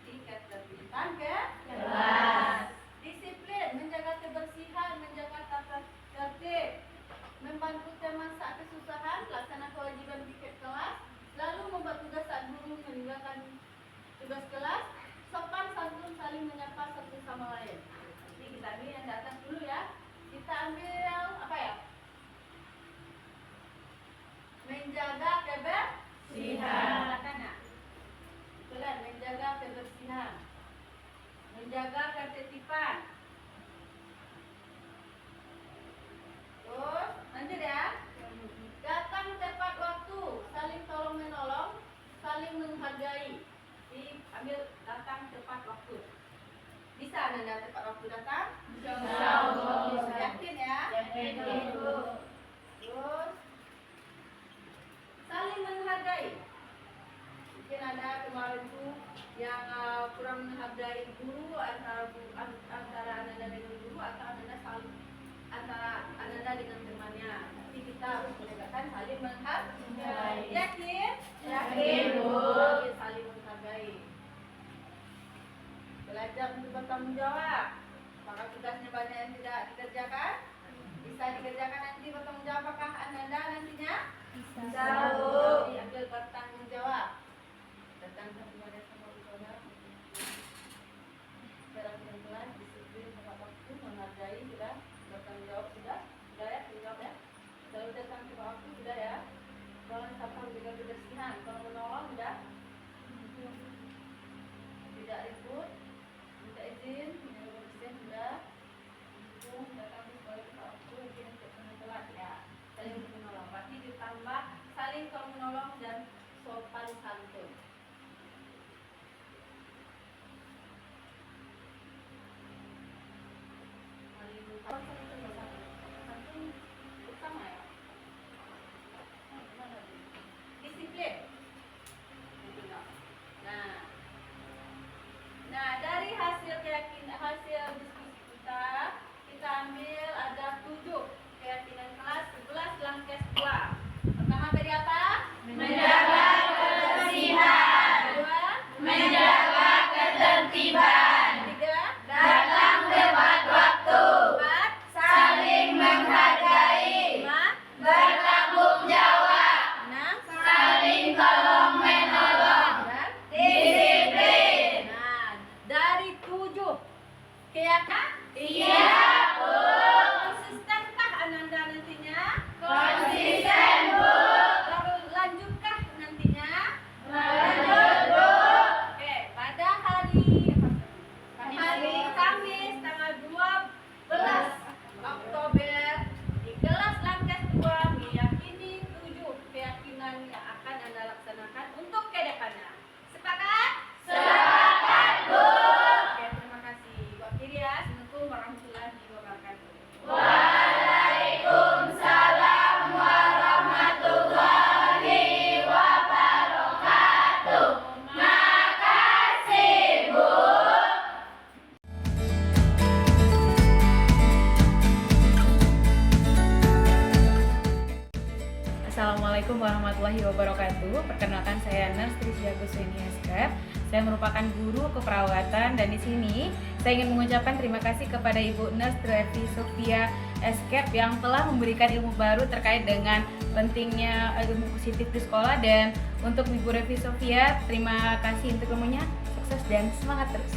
Tingkat ketertiban ke kelas. Disiplin, menjaga kebersihan, menjaga tata tertib. Membantu teman saat kesusahan, laksana kewajiban piket kelas, lalu membuat tugas saat guru meninggalkan tugas kelas, sopan santun saling menyapa satu sama lain. Jadi kita ambil yang di atas dulu ya. Kita ambil apa ya? Menjaga kebersihan. Karena betul, menjaga kebersihan, menjaga ketertiban. Terus lanjut ya. Datang tepat waktu, saling tolong menolong, saling menghargai. Diambil datang tepat waktu. Bisa Anda tepat waktu datang? Insyaallah. Yakin ya? Yakin. Terus saling menghargai. Mungkin ada kemarin tuh yang kurang menghargai guru antara Anda dengan guru atau Anda saling antara Anda dengan temannya. Tapi kita harus menegakkan saling menghargai. Yakin? Yakin, Bu. Saling menghargai. Belajar untuk bertanggung jawab. Maka tugasnya banyak yang tidak dikerjakan. Bisa dikerjakan nanti bertanggung jawab. Apakah Anda nantinya? Bisa. Diambil bertanggung jawab. Datang kepada semua saudara. Perhatian kelas, disiplin, tepat waktu, menghargai sudah. Bertanggung jawab sudah ya, jawab ya. Selalu datang ke waktu sudah ya. Tolong sapa juga kebersihan. Kalau menolong sudah. Tidak ribut, minta izin, menjaga kebersihan sudah. Datang kembali ke waktu, izin untuk telat ya. Saling menolong. Berarti ditambah saling tolong menolong dan sopan santun. hasil diskusi kita ambil ada 7 keyakinan kelas 11 dalam kelas 2. Pertama tadi apa? Menjaga kebersihan. Kedua, Menjaga ketertiban. ketiga, Datang tepat waktu. empat, Saling menghargai. lima, Bertanggung jawab. enam, Saling tolong menolong. dan Disiplin. nah, dari 7 keyakinan Iya, Bu. konsistenkah Ananda nantinya? Konsisten, Bu. Lalu lanjutkah nantinya? Lanjut, Bu. Oke, pada hari Kamis tanggal 12 Oktober di kelas Langkah 2 meyakini 7 keyakinan yang akan Anda laksanakan untuk ke depannya. Sepakat? Sepakat, Bu. Oke, terima kasih. Bu akhiri ya. Assalamualaikum warahmatullahi wabarakatuh. Waalaikumsalam warahmatullahi wabarakatuh. Makasih, Bu. Assalamualaikum warahmatullahi wabarakatuh. Perkenalkan saya Nurse Trisya Gusweni Eskep. Saya merupakan guru keperawatan dan di sini saya ingin mengucapkan terima kasih kepada Ibu Nurse Revi Sofia Eskep yang telah memberikan ilmu baru terkait dengan pentingnya ilmu positif di sekolah, dan untuk Ibu Revi Sofia terima kasih untuk ilmunya. Sukses dan semangat terus.